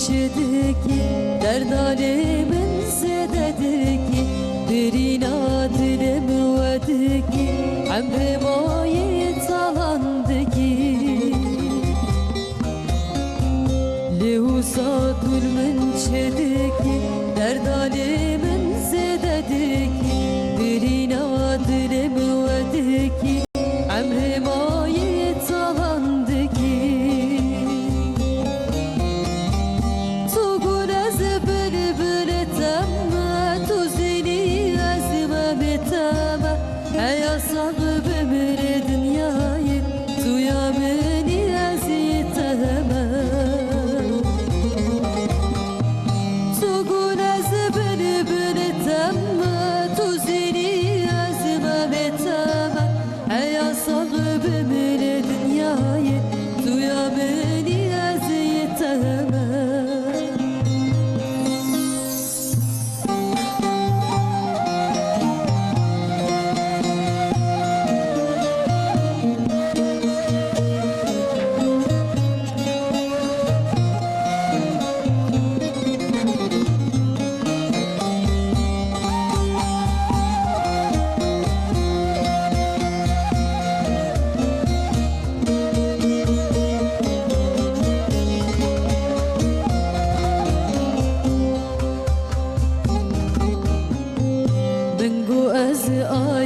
çedik ki derdane min zededik ki derina dilem vedik ki emre mayi talandı ki lehusa gül min çedik ki derdane min zededik ki derina dilem vedik ki emre mayi talandı ki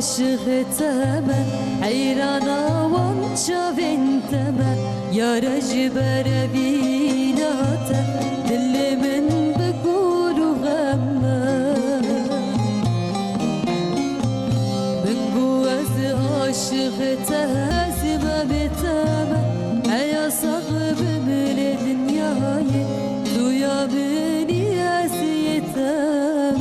عاشقتما حيرانا وانشافنتما يا رجبر بيناتا دل من بقول غما من قوز عاشقتها زمامتما يا صغب من دنياي دويا بني اسيتما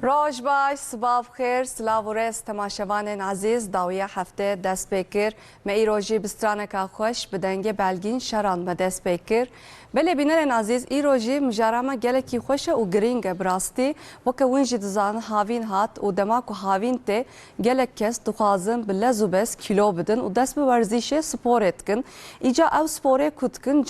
روش باش صباح بخير سلاو ورس تماشاوان عزیز داویه هفته دست بکر می روزی بسترانک خوش بدنگ بلگین شران به دست بکر بله بینرن عزیز ای روزی مجرمه گلکی خوشه و گرینگ براستی وکه ونجی دزان هاوین هات و دماغ و هاوین ته گلک کس دخوازن بلزو بس کیلو بدن و دست به ورزش سپورت کن ایجا او سپوره کتکن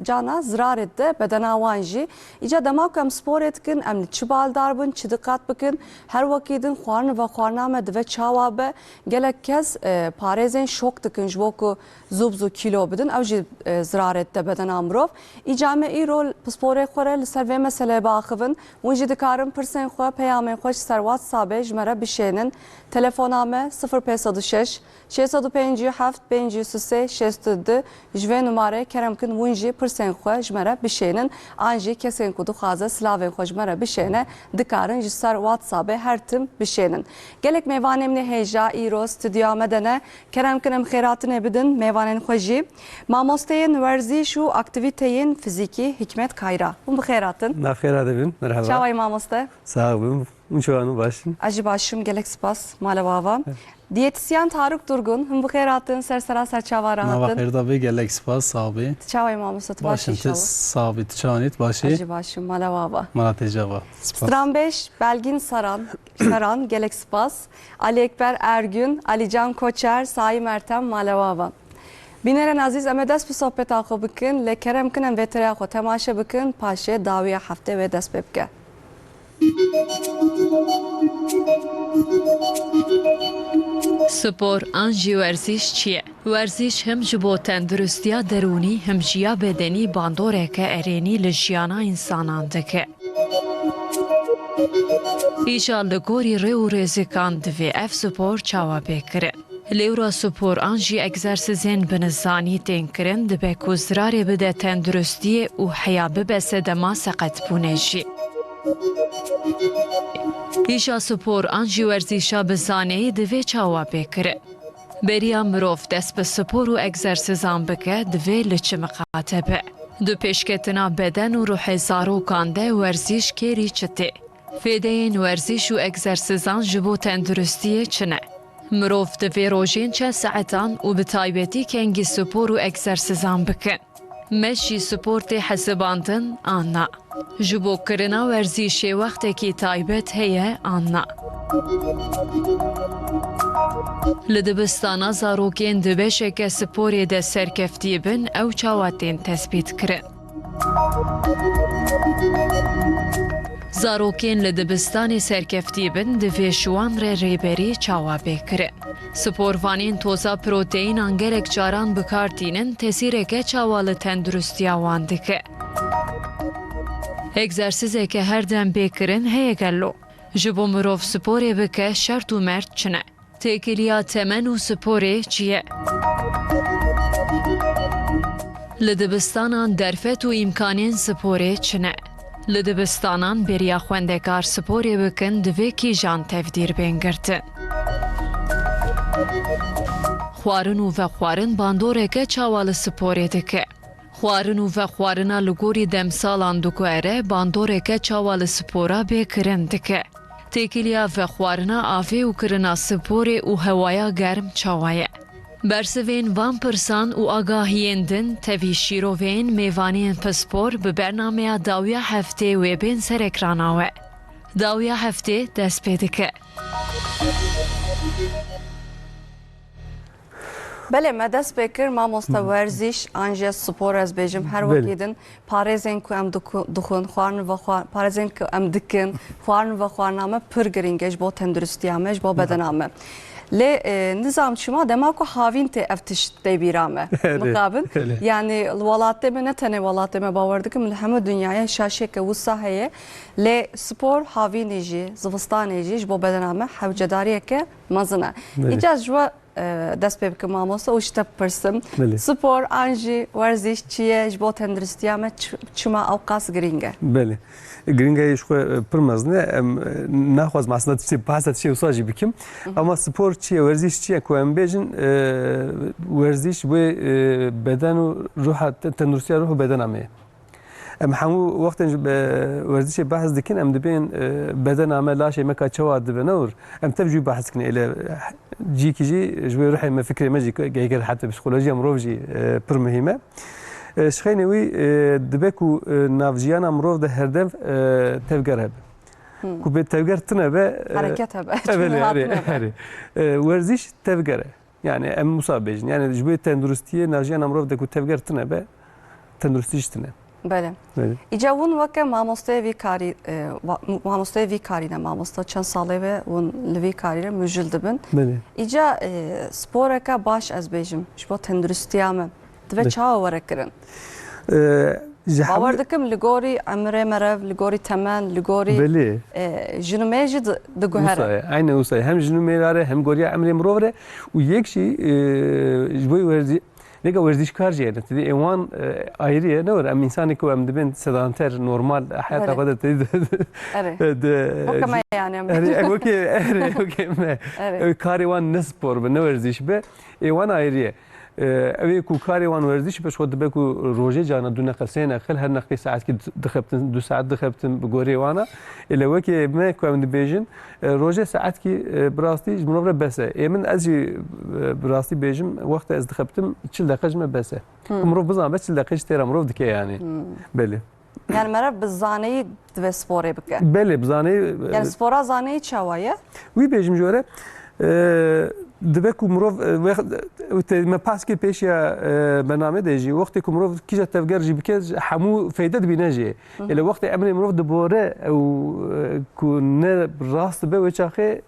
جانا زرارت ده بدن آوانجی ایجا دماغ کم سپورت کن امن چبال داربن چی دقت بکن هر وکیدن خوارن و خوارنامه دوه چاوابه گلک کس پارزین شوک دکن جوکو زوبزو کیلو بدن او جی زرارت ده بدن امروف ایجامه ای رول پسپوره خوره لسر و مسئله باخون ونجی دکارم پرسن خواه پیامه خوش سر واتسابه جمره بشینن تلفونامه 0506 657 533 62 جوه نماره کرم کن ونجی پرسن خواه جمره بشینن آنجی کسین کدو خوازه سلاوین خواه جمره بشینه دکارن جسر واتسابه هر تم بشینن گلک میوانم نه هجا ای رو استودیو مدنه کرم کنم خیراتنه بدن میوانن خوشی ماموستین ورزش و اکتیویتین فیزیکی Hikmet Kayra. Bu xeyratın. Xeyrat evim. Merhaba. Çavay mamoste. Sağ olun. Unçovanı başın. Acı başım gelek spas malabava. Diyetisyen Tarık Durgun. Bu xeyratın sersera serçava rahatın. Nava xeyr tabi gelek spas sahibi. Çavay mamoste başı inşallah. Sahibi tçanit başı. Acı başım malabava. Malatecava. Stranbeş Belgin Saran gelek spas. Ali Ekber Ergün, Alican Koçer, Saim Ertem malabava. بینرن عزیز اما دست به صحبت آخو بکن لکرم کنن ویتره آخو تماشه بکن پاشه داویه هفته و دست ببکن سپور آنجی ورزش چیه؟ ورزش هم جبو تندرستیا درونی هم جیا بدنی باندوره که ارینی لجیانا انسانان دکه. ایجا لگوری ریو ریزکان دوی اف سپور چاوا بکره. لیورا سپور آنجی اگزرسیزین بنزانی تینکرن دبه کزراری بده تندرستی و حیا ببسه دما سقط بونجی. ایشا سپور آنجی ورزیشا بزانه دوی چاوا بکره. بریا مروف دست به سپور و اگزرسیزان بکه دوی لچه مقاطبه. دو پیشکتنا بدن و روح زارو کانده ورزیش کری چته. فیدین ورزیش و اگزرسیزان جبو تندرستی چنه. مروف دوی روژین چه ساعتان و به تایبتی کنگی سپور و اگزرسیزان بکن. مشی سپورت حساباندن آنا. جبو کرنا ورزیش وقت کی تایبت هیه آنا. Li dibistana zarokên di beşeke sporê de serkeftî bin ew çawatên tespît kirin. Zarokên li dibistanê serkeftî bin divê şiwan re rêberî çawa pêkirin. Sporvanên toza proteyînan gelek caran bikartînin tesîreke çawa li tendurustiya wan dike. Egzersîzeke her dem pêkirin heye gelo. Ji bo mirov sporê bike şert û mert çi ne? Têkiliya temen û sporê çi ye? Li dibistanan derfet û îmkanên sporê çi ne? Li dibistanan bêriya xwendekar sporê bikin divê kîjan tevdîr bên girtin. Xwarin û vexwarin bandoreke çawa li sporê dike. Xwarin û vexwarina li gorî demsalan diguere bandoreke çawa li spora bêkirin dike. Têkiliya vexwarina avê û kirina sporê û hewaya germ çawa ye. Bersivên van pirsan û agahiyên din tevî şîrovên mêvaniyên pispor bi bernameya dawiya heftê wê bên ser ekrana we. Dawiya heftê dest pê dike. Belê me dest pê kir mamosta werzîş an jê spor ez bêjim her wekî din parêzên ku em dixwin xwarin ve parêzên ku em dikin xwarin ve xwarina me pir giring e ji bo tendurustiya me ji bo bedena me. Lê nizam çima dema ku havîn tê ev tişt tê bîra me mixabin yani li welatê me ne tenê welatê me bawer dikim li hemû dunyaya şaşeke wisa heye lê spor havînê jî zivistanê jî ji bo bedena me hewcedariyeke mezin e. Îca ji we dest pê bikim mamosta û ji te pirsim spor an jî werzîş çi ye ji bo tendurustiya me çima ew qas giring e. Belê. Giringayê ji xwe pir mezin e em naxwazim aslında behsa tişê wisa jî bikim ama spor çi ye werzîş çi ye ku em bêjin werzîş wê beden û ruha tendurustiya ruh û bedena me ye. Em hemû wextên ji werzîşê behs dikin em dibên bedena me laşê me ka çawa dibe ne ûr em tev jî behs dikin êle cîkî jî ji wê ruhê me fikrê me jî gehêkir heta psîkolojiya mirov jî pir muhîm e. Şixênê wî dibe ku navjiyana mirov de herdev tevger hebe. Ku bê tevger tune be Hareket hebe. herê. Werzîş tevger e. Yani em wisa bêjin. Yani ji wê tendurustiyê navjiyana mirov de ku tevger tune be tendurustî jî tune. Belê. Îca hûn weke mamosteyê vî karî mamosteyê vî karî ne mamosta çend salê ve hûn li vî karî re mijil dibin. Îca sporeka baş ez bêjim ji bo tendurustiya me divê çawa were kirin. Bawer dikim li gorî emirê merev, li gorî temen, li gorî jinûmê jî diguhere. Aynen wisa hem jinûmê re hem goriya emirê mirov re û yek jî ji bo werzî Nega werzîşkar jî hene tedî êwan ayrı ye ne were em insanê ku em dibin sedanter normal heyata xwe de tedî Weke me yani wekê me karê wan ne spor be ne werzîş be êwan ayrı ye. Evê ku karê wan werzîş be xwe dibe ku rojê cana du neqe sê neqil her neqê saetkî dixebtin 2 saet dixebtin bi gorê wana êle wekê me ku em dibêjin rojê saetkî bi rastî ji mirov re bes e. Ê min ez jî bi rastî bêjim wexta ez dixebtim 40 deqe ji me bes e. Mirov bizane be 40 deqe ji têra mirov dike yani. Belê. Yani merev bi zaneyî divê sporê bike. Belê bi zaneyî Yani spora zaneyî çawa ye? Wî bêjim ji were dibe ku mirov me paskê pêşiya bername de jî wextê ku mirov kîja tevger jî bike hemû feyde dibîne jî. Êle wextê emirê mirov dibore ew ku ne rast dibe wê çaxê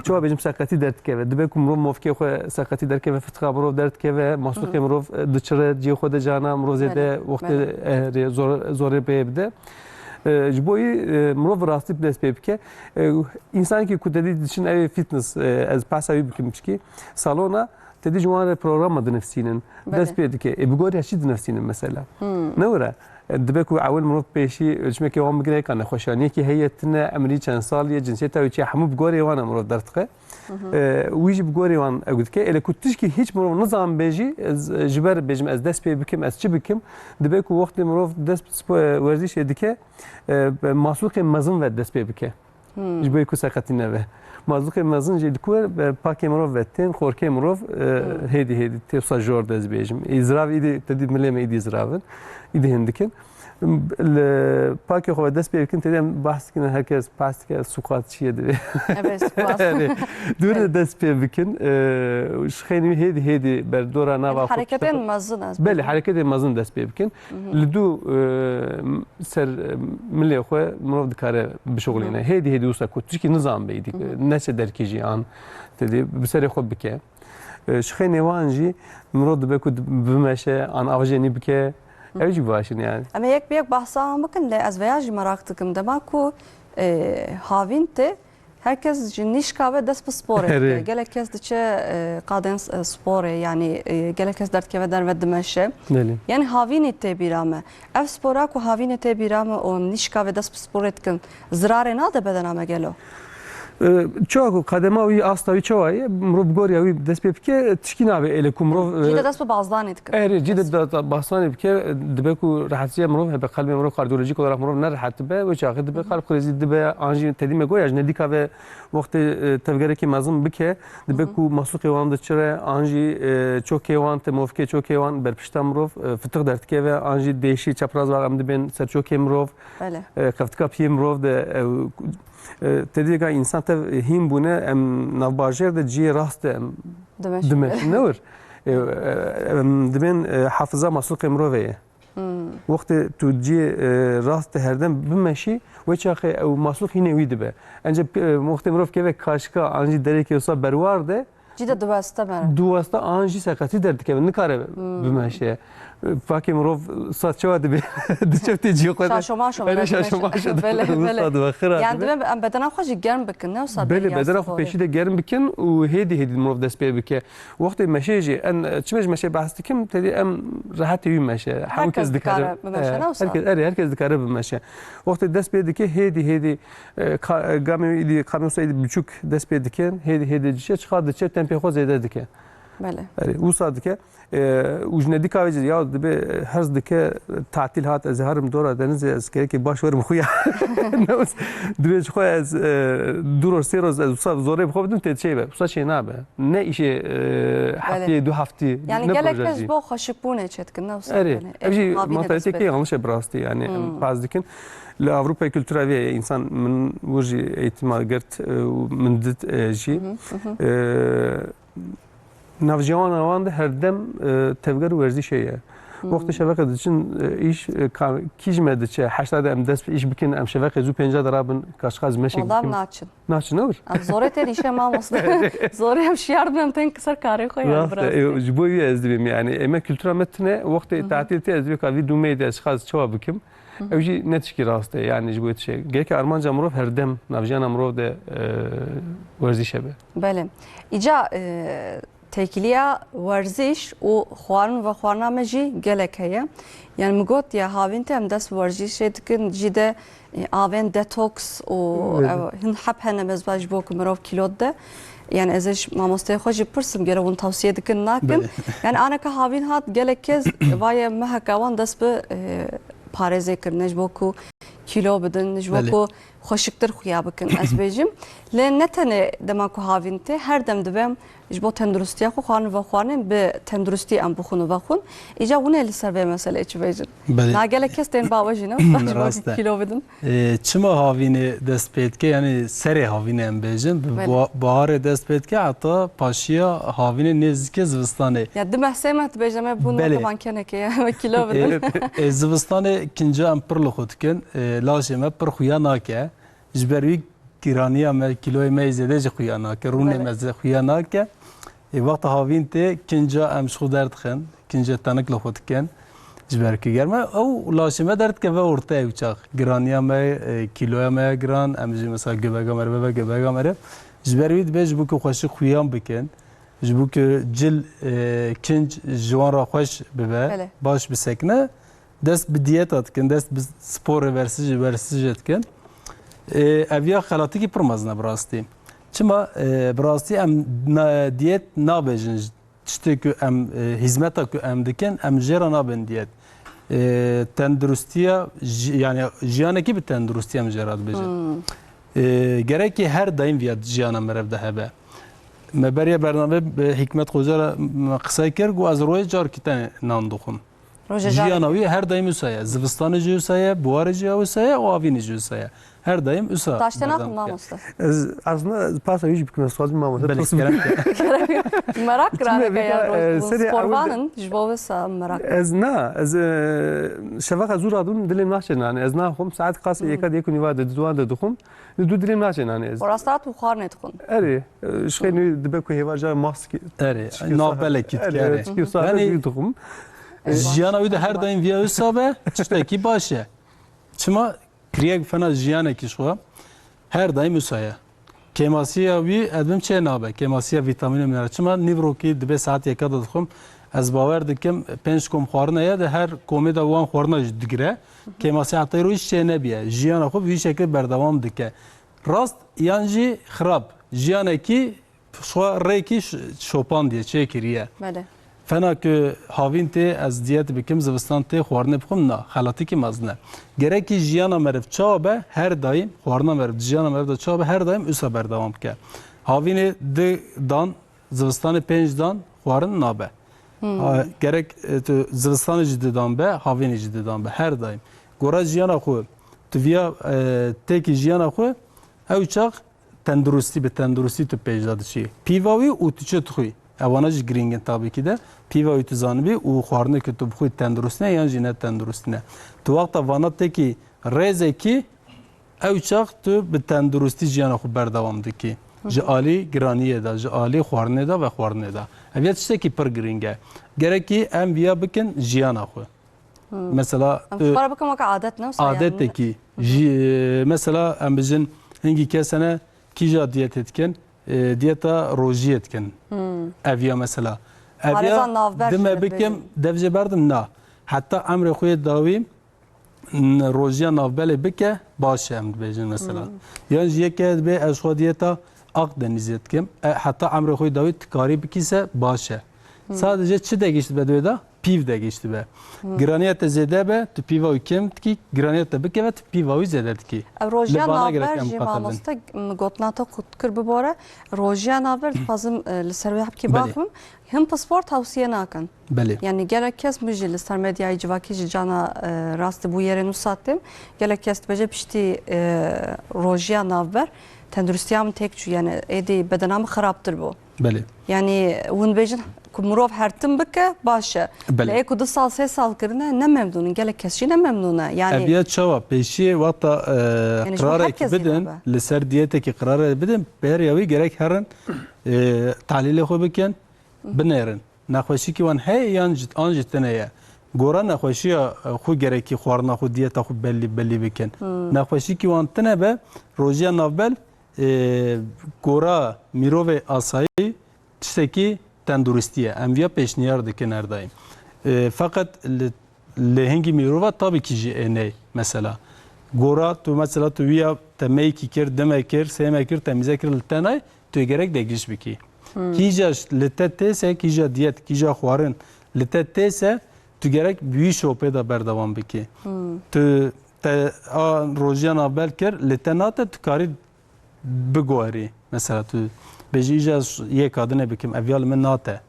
çawa bêjim seqetî derdikeve. Dibe ku mirov movkê xwe seqetî derkeve, firtika mirov derdikeve, masûxê mirov diçire ciyê xwe de cana mirov zêde wextê zorê pê bide. Ji bo yî mirov rastî dest pê bike. İnsanekî ku tedî diçin evê fitness ez behsa wî bikim çikî salona tedî ji wan re programa dinivîsînin dest pê dike. Bi goriya çi dinivîsînin mesela? Ne were? Dibe ku ewil mirov pêşî ölçmekê wan bigire ka nexweşaniyekî heye tune emirî çend saliye cinsiyeta wî çi hemû bi gorê wan e mirov derdixwe. Wî jî bi gorê wan ew dike. Êle ku tişkî hiç mirov nizan bêjî ez ji ber bêjim ez dest pê bikim ez çi bikim dibe ku wextê mirov dest werzîşê dike masûxê mezin ve dest pê bike. Ji bo ku seqetî nebe. Masûxê mezin jî diku pakê mirov ve tên xorkê mirov hêdî tê wisa jor de ez bêjim. Îzrav îdî tedî milê me îdî izravin. İdî hin dikin. پاکی خو دست بیکن تدیم بحث کنن herkes پاستیک سوقات چیه دی Evet, spas. دور دست بیکن خیلی هدی بر دورا نوا Hareketin mazın az. بله حرکت مازن دست بیکن لدو سر ملی خو مرو دکاره بشغلینه هدی وسا کو چکی نظام بیدی نشه درکیجی آن تدی بسر خو بکه شخینی وانجی مرو دبکو بمشه آن آوجنی بکه اوجی باشین yani. Ama yek bahsa bakın le az veya merak tıkım demek ku havinte herkes nişka ve dest spor etti. Gelek kez de kadın spor yani gelek kez dert keve der ve demeşe. Yani havine te birame. Ev spora ku havine te birame o nişka ve dest spor etkin zirare na da bedename gelo. Çok kadema uy asla çoğayı mrov gorya uy dest pepke tişkin abi ele kumrov Cide dest bazdan etkin. Evet cide bastan pepke debeku rahatsiye mrov hebe kalbi mrov kardiyolojik olarak mrov ne rahat be ve çağı debe kalp krizi debe anji tedime goyaj nedika ve vakti tevgereki mazım bike debeku masuk evan da çire anji çok evan temovke çok evan berpişta mrov fıtık dertke ve anji değişi çapraz var amdi ben ser çok mrov kaftka piyem mrov de تدی که انسان تا هیم بونه ام نباجر ده جی راست ام دمش نور دبن حافظه مسلوق مروه وقت تو جی راست هردم بمشی و چاخه او مسلوق هینه ویده به انجا وقت مروه که کاشکا انجی دری که اصلا بروار ده جیده دوسته بره دوسته انجی سکتی درد که نکاره بمشی Fakir mrov saçma dibe dişefte ciyo kadar. Şaşmaş öyle şaşmaş. Bele. Yani ben bedena xoş germ bikin ne olsa. Bele bedena xo peşi de germ bikin u hedi mrov dest pê bike. Wextê meşêjî en çimiş meşê bahs dikim tedî em rahat wî meşe. Herkes dikare. Herkes dikare bi meşe. Wextê dest pê dike hedi gamê kamyonsa buçuk dest pê dikin hedi dişe çıkar diçe tempê xo zêde dike. Bele. Wisa dike وجندی کاوی یا دبی هرز دکه تعطیل هات از هرم دورا دنیز از که باش ورم خویا نوز دبی خویا از دور سه روز از وسا زوره بخوام بدون تدشی به وسا چی نابه نه ایشه هفته دو هفته yani gelekez bu xoşipune çetkin ne olsa evet evci mantalite ki yanlış brasti yani bazı dikin Avrupa kültürü ve insan من وجي احتمال قرت من دت جي نافجوان آوان ده هر دم تفکر ورزشیه. وقتی شبکه دچین ایش کیج مدچه 80 ام دست ایش بکن ام شبکه زو 50 درابن کاشخاز مشک. Adam naçın. Naçın olur. Zor ter işe mamos. Zor hem şiyardım ten kısar kare koyar biraz. Jboyu ezdim yani. Emek kültür metne vaqti tatilte ezdim ki dumeyde ashkhaz çoğa bikim. Evji netişki rastı yani jboyu şey. Gerek Armanca mrov her dem navjana mrov de ورزشه be. Bele. İca tekiliya ورزش و خوارن و خوارنامه جی گلک هیا یعنی مگوت یا هاوین تام دست ورزش دکن جیده آوین دetoks و هن حب هنه مزباج بوک مروف کیلود ده yani ezش mamostaya خوشی پرسم گره اون توصیه دکن نکن yani ana که هاوین هات گلک کز وای مهکوان دست به پارێزێ کردنش بۆکو کیلۆ بدن نش بۆکو خۆشکتر خویا بکن ئەس بێژم لێ نەتەنێ دەماکو هاوین تێ هەر دەم دەبێم ژ بۆ تەندروستیا خو خوارن بە خواردن بە تەندروستی ئەم بخون و بەخون ئیجا hûnê li ser vê meselê çi bêjin nagelek kes tên bawejî ne kîlo bidin çima havînê dest pê dike yani serê havînê em bêjin baharê dest pê dike heta paşiya havînê nêzîkê zivistanê ya di mehsê me tu bêje me bûn bankenekê ya kîlo bidin zivistanê kinca em pir li xwe dikin laşê me pir xuya nake ji ber wî kîraniya me kîloyê me zêde jî xuya nake rûnê me xuya nake wexta havîn tê kinca em ji xwe derdixin kinca tenik li xwe dikin ji ber ku germe ew laşê me derdikeve ortaya çax giraniya me kîloya me giran em jî mesela göbeka me re göbeka me re ji ber wî dibe ji bo ku xweşik xuyan bikin ji bo ku cil kinc ji wan re xweş bibe baş bisekine dest bi diyeta dikin dest bi sporê versije dikin eviya xelatikî pir mezin e bi rastî çima bi rastî em diyet nabêjin tiştê ku em hizmeta ku em dikin em jê re nabin diyet tendurustiya yani jiyanekî bi tendurustiya em jê re dibêjin gerekî her daîm viya jiyana me de hebe me beriya bername Hikmet Hoca re qise kir got ez royê carkî tenê nan dixwim Jiyana wî her daim wisa ye. Zivistanê jî wisa ye, buwarê jî wisa ye, û avînê jî wisa ye. Her daim wisa. Taşten akın mamosta. aslında pasa yüz bükme suazim mamosta. Belê gerek. Merak kırana ya seri sporvanın jbovesa merak. Ez na ez şevaka zor adun dilim naçen yani ez na xum saat qas yeka de kuni vade duan de duxum du dilim naçen yani ez. Orastat buxar netkun. Eri şkheni dibe ku hevaja maski. Eri. Navbelek git Yani Yani duxum. jiyana wî de her daim viya wisa be tiştekî baş e. Çima kiriyek fena jiyanekî xwe her daim wisa ye. Kemasiya wî edim çê nabe. Kemasiya vîtamînê min çima nîvrokî dibe saat yeka da dixum ez bawer dikim 5 kom xwarina ye de her komê de wan xwarina jî digire. Kemasiya heta îro hiç çê nebiye. Jiyana xwe vî şekilde berdewam dike. Rast yan jî xirab. Jiyanekî xwe rêkî şopan diye çê kiriye. Bele. Fena ku havîn tê ez diyet bikim zivistan tê xwarinê bixwim na xelatîkî mez ne. Gerekî jiyana meriv çawa be her daim xwarina meriv jiyana meriv de çawa be her daim wisa berdewam bike. Havînê di dan zivistanê 5 dan xwarin nabe. Gerek tu zivistanê jî di dan be havînê jî di dan be her daim. Gora jiyana xwe tu viya têkî jiyana xwe ew çax tendurustî bi tendurustî tu pêş da diçî. Pîva wî û tu çi dixwî. Evana jî giring in tabii ki de pîva wî tu zanibî û xwarinekî tu bixwî tendurust ne yan jî ne tendurust ne. Tu wexta vana tekî rêzekî ew çax tu bi tendurustî jiyana xwe berdewam dikî. Ji alî giraniyê de, ji alî xwarinê de ve xwarinê de. Ev ya tiştekî pir giring e. Gerekî em viya bikin jiyana xwe. Mesela Fukara bakın vaka adet ne? adetekî mesela em bijin hingî kesene kîja diyet etkin diyeta rojî etkin. Ev ya mesela. Ev ya dime bikim devce berdim na. Hatta emre xwe dawî rojiya navbelê bike baş em dibêjin mesela. Yan jî yekê dibe ez xwe diyeta Akdeniz etkim. Hatta emre xwe dawî tikarî bikîse baş e. Sadece çi de geçti be dwêda? Pîv de geçti be. Giraniyet zêde be, tu pîva wî kêm dikî, giraniyet de bike ve tu pîva wî zêde dikî. Rojiya navber jî mamosta gotnata kir bibore. Rojiya navber dixwazim li ser wê hepkî bafim. Him pasport tavsiye nakin. Belê. Yani gelek kes mi jî li ser medyayê civakî jî cana rastî bû yerê nûsatim. Gelek kes dibêje piştî rojiya navber tendurustiya min têk çû yani êdî bedena min xerabtir bu. Belê. Yani hûn bêjin ku mirov hertim bike baş e. Lê ku 2 sal 3 sal kirine ne memnûn gelek kes jî ne memnûn e. Yani ev ya çawa pêşiyê wata qirarekî bidin li ser diyetekî qirarê bidin bêriya wî gerek herin tahlîlê xwe bikin binêrin. Nexweşîkî wan hey yan an jî tune ye. Gora nexweşiya xwe gerekî xwarina xwe diyeta xwe belî bikin. Nexweşîkî wan tune be rojiya navbel gora mirovê asayî tiştekî tenduristiye. Em viya pêşniyar dikin her daim. Fakat li hingî mirova tabii ki jî êney mesela. Gora tu mesela tu viya temeyekî kir, dime kir, sême kir, temîze kir li te nay, tu gerek degîş bikî. Kîja li te têse, kîja diyet, kîja xwarin li te têse, tu gerek wî şopê de berdewam bikî. Tu te rojiya navbel kir, li te nate tu karî biguherî. Mesela tu bêjî îja yê kadinê bikim, ev ya li min nate.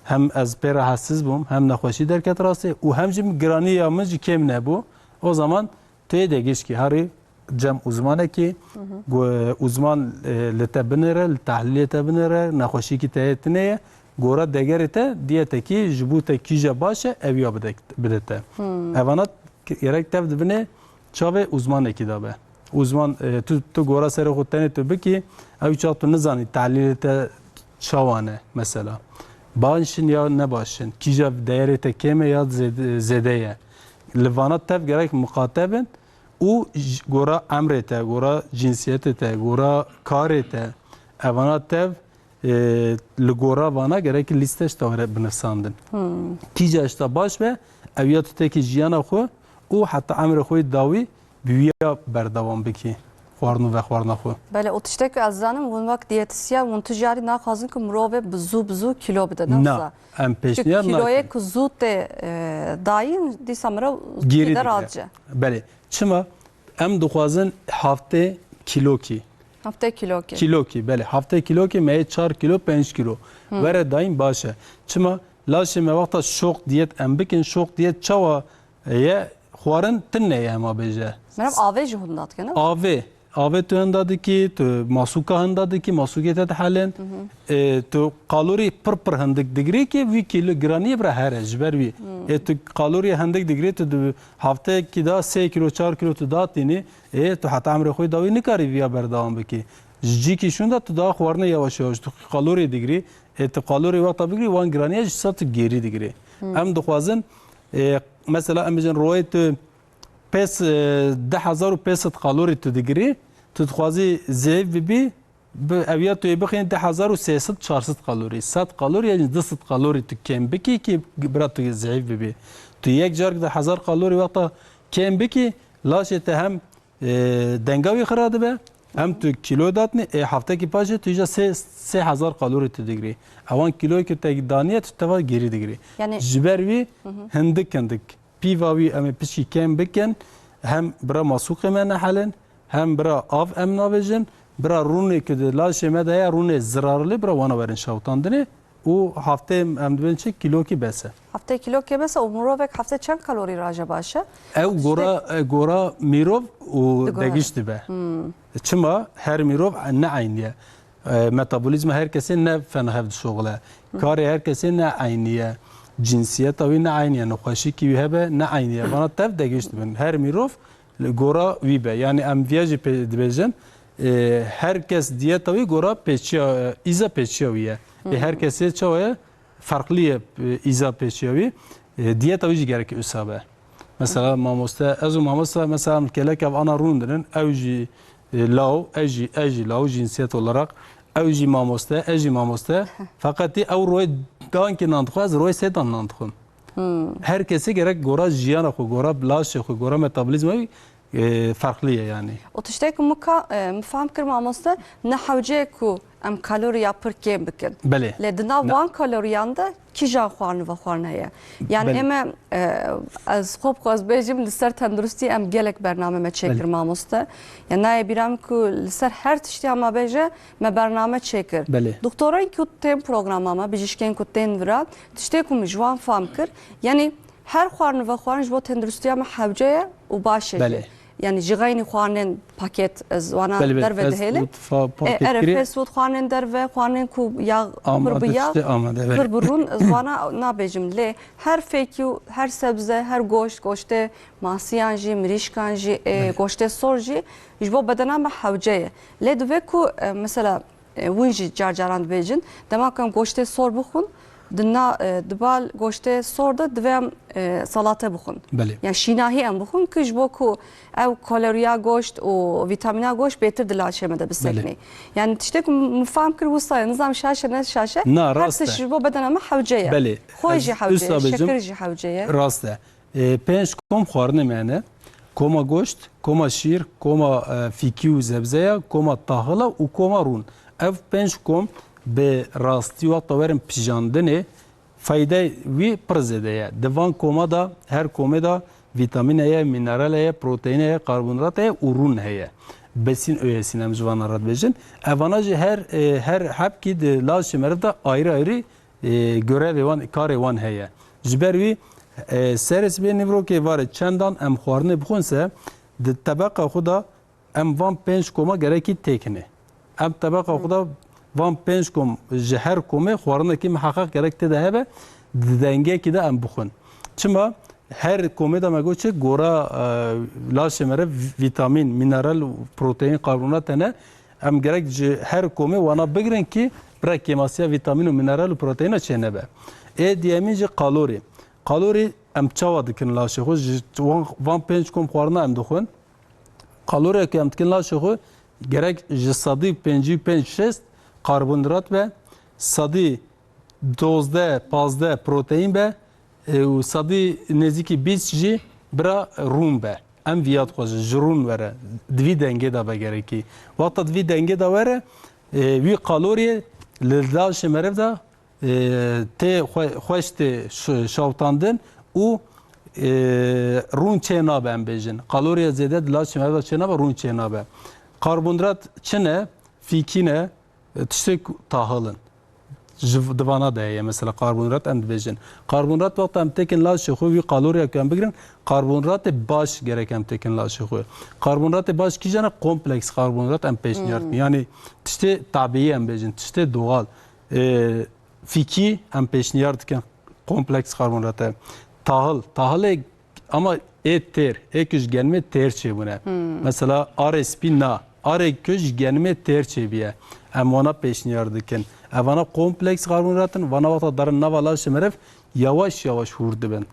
Hem ez pê rahatsız bûm, hem nexweşî derket rastê û hem jî giraniya min jî kêm nebû. O zaman tu yê degîş kî herî cem uzmanekî, uzman li te binêre, li tehlîlê te binêre, nexweşîkî te heye tinê gora degerê te diyetekî ji bo te kîja baş e ev ya bide te. Evana gerek tev dibine çavê uzmanekî da be. Uzman tu gora serê xwe tenê tu bikî ew çav tu nizanî tehlîlê te çawan e mesela. Başın ya ne başın? Kîja değerê te kêm e ya zêde ye. Li vana tev gerek muqatebin û gora emrê te, gora cinsiyetê te, gora karê te evana tev li gora vana gerek lîsteş te were binivsandin. Kîja işte baş be ev ya tu tekî jiyana xwe û heta emrê xwe dawî büyüye berdewam bikî. Xwarn ve xwarna xwe. Bele o tiştek ez zanim hûn vak diyetisiya hûn tu jarî naxwazin ku mirovê bi zû kilo bide ne Na, em pêşniyar nakin. Kiloyê ku zû tê dayîn dîsa mirov Gîrî de radce. Belê. Çima em dixwazin haftê kilokî. Haftê kilokî belê. Haftê kilokî me 4 kilo 5 kilo. Were dayîn baş e. Çima لاشه ما وقتا شوق دیت ام بکن شوق دیت چوا یه خوارن تنه یه ما بیجه Merhaba AV juhundat gene. آوه تو هنداده کی تو ماسوکا هنداده کی ماسوکه تا حالن تو قالوری پر هندک دگری کی وی کیلو گرانی برا هر جبر وی تو قالوری هندک دگری تو هفته کی دا 3 کیلو 4 کیلو تو داتینی تو حتی عمر خوی داوی نکاری ویا بردام بکی جی کی شوندا تو دا خورنه یواش یواش تو قالوری دگری تو قالوری وقت بگیری وان گرانی جسات گیری دگری ام دخوازن مثلا ام بجن رویت پس 10,500 قالوری تو دگری تو تخوازی زیب بی اویات توی بخین 10,300 400 قالوری 100 قالوری یعنی 200 قالوری تو کم بکی که برات تو زیب بی تو یک جارک 1000 قالوری وقتا کم بکی لاشه ته هم دنگاوی خراده به هم تو کیلو داتنی هفته کی پاشه تو جا 3000 قالوری تو دگری اوان کیلوی که تا دانیه تو توا گیری دگری Yani جبروی هندک پیواوی ام پیشی کم بکن هم برا مسوق من حالن هم برا آف ام ناویجن برا رونه که لاشه مده رونه زرارلی برا وانا برن شوتاندنه و هفته ام دوین چه کیلو کی بسه hafta kilo kebese umurovek hafta çen kalori raja başa. او گورا میروف و دگیشت به چما هر میروف نه عینیه متابولیزم هر کسی نه فن هفت شغله کار هر کسی نه عینیه جنسیت اوی نه عینیه نخوشی کی هبه نه عینیه وانا تف دگیشت بن هر میروف گورا وی به یعنی ام ویاجی دبیجن هر کس دیت اوی گورا پیچیا ایزا پیچیاویه هر کسی چوه farklı izah peşiyavi diyet avici gerek üsabe. Mesela mamosta azu mamosta mesela kelek av ana rundinin evji lav eji lav cinsiyet olarak evji mamosta fakat ev roy danki nantxaz roy sedan nantxun. Herkese gerek gora jiyana xo gora blaşe xo gora metabolizmayı farklı yani. O tiştek mufam kır mamosta ne havce ku em kalori yapır kem bikin. Bele. Le dina van kaloriyanda kija xwarn ve xwarneye. Yani eme az xob xoz bejim li ser tendurusتی em gelek bername çekir mamosta. Yani naye biram ku li ser her tişti ama beje me bername çekir. Bele. Doktoran ku tem programama bijişken ku ten vira tişte ku mijwan fam kır. Yani her xwarn ve xwarn jbo tendurusتی ama havceye u başe. Bele. Yani jigayni xwanin paket zwana derve dehele. Fast food xwanin derve xwanin ku yağ pır biya pır burun zwana nabejim le her fekyu her sebze her goşte masiyanji mirişkanji goşte sorji jbo bedena ma havceye le dve ku mesela winji carcaran bejin demakam goşte sor buxun dina dbal goşte sorda dvem salata buxun. Yani şinahi em buxun ki jbo ku ev kaloriya goşt o vitamina goşt betir dilaşemede bisekni. Yani tiştek mufam kır vusaya nizam şaşe ne şaşe hepsi jbo bedena ma havceye. Beli. Xoji havceye, şekerji havceye. Raste. Penç kom xwarne mene koma goşt, koma şir, koma fikî zebzeya, koma tahıla û koma rûn. Ev penç kom به راستی وقت ورم پیجاندنه فایده وی پرزده یا دوان کوما دا هر کومه دا ویتامین هیا مینرال هیا پروتئین هیا کربوهیدرات هیا ورون هیا besin öğesine mecvan arad bejin avanajı her hep ki de laş merda ayrı ayrı görev van kar van heye jbervi seres be nivro ke var çendan em xwarne bxunse de tabaka xuda em van 5 koma gereki tekne em tabaka xuda van 5 kom her kome xwarne ki muhakkak gerekte de hebe denge ki de em bxun çima her komeda megoçe gora laşemere vitamin, mineral, protein, karbonat ne em gerek her kome wana bigren ki bırak kemasya vitamin ve mineral protein çene be. Diyemince kalori em çava dikin laşe xo van 5 kom xwarna em dixun. Kalori ki em dikin laşe xo gerek sadi 5 karbonhidrat be sadi 12 protein be و صدی نزدیکی 20 جی برا روم به ام ویات خوش جرون وره دوی دنگه دا بگره کی وقت دوی دنگه دا وره وی قالوری لداش مرف دا ته خوشت شاوتاندن و رون چینا به ام بیجن قالوری زیاده دلاش مرف دا چینا به رون چینا به کربوهیدرات چنه فیکینه تشتک تاهلن divana da ye mesela karbonhidrat em dibêjin. Karbonhidrat wexta em têkin laşê xwe wî kaloriya ku em bigirin karbonhidratê baş gerek em têkin laşê xwe. Karbonhidratê baş kîjan e kompleks karbonhidrat em pêşniyar dikin. Yani tiştê tabiî em bêjin, tiştê doğal. Fikî em pêşniyar dikin kompleks karbonhidratê. Tahılê ama têr, kuj gelmê têr çêbûne. Mesela RSP na. Arê kuj gelmê têr çêbiye. Em wana pêşniyar dikin. Evana kompleks karbonhidratın, vana wata darin nava laşê meriv yavaş yavaş hûr dibin.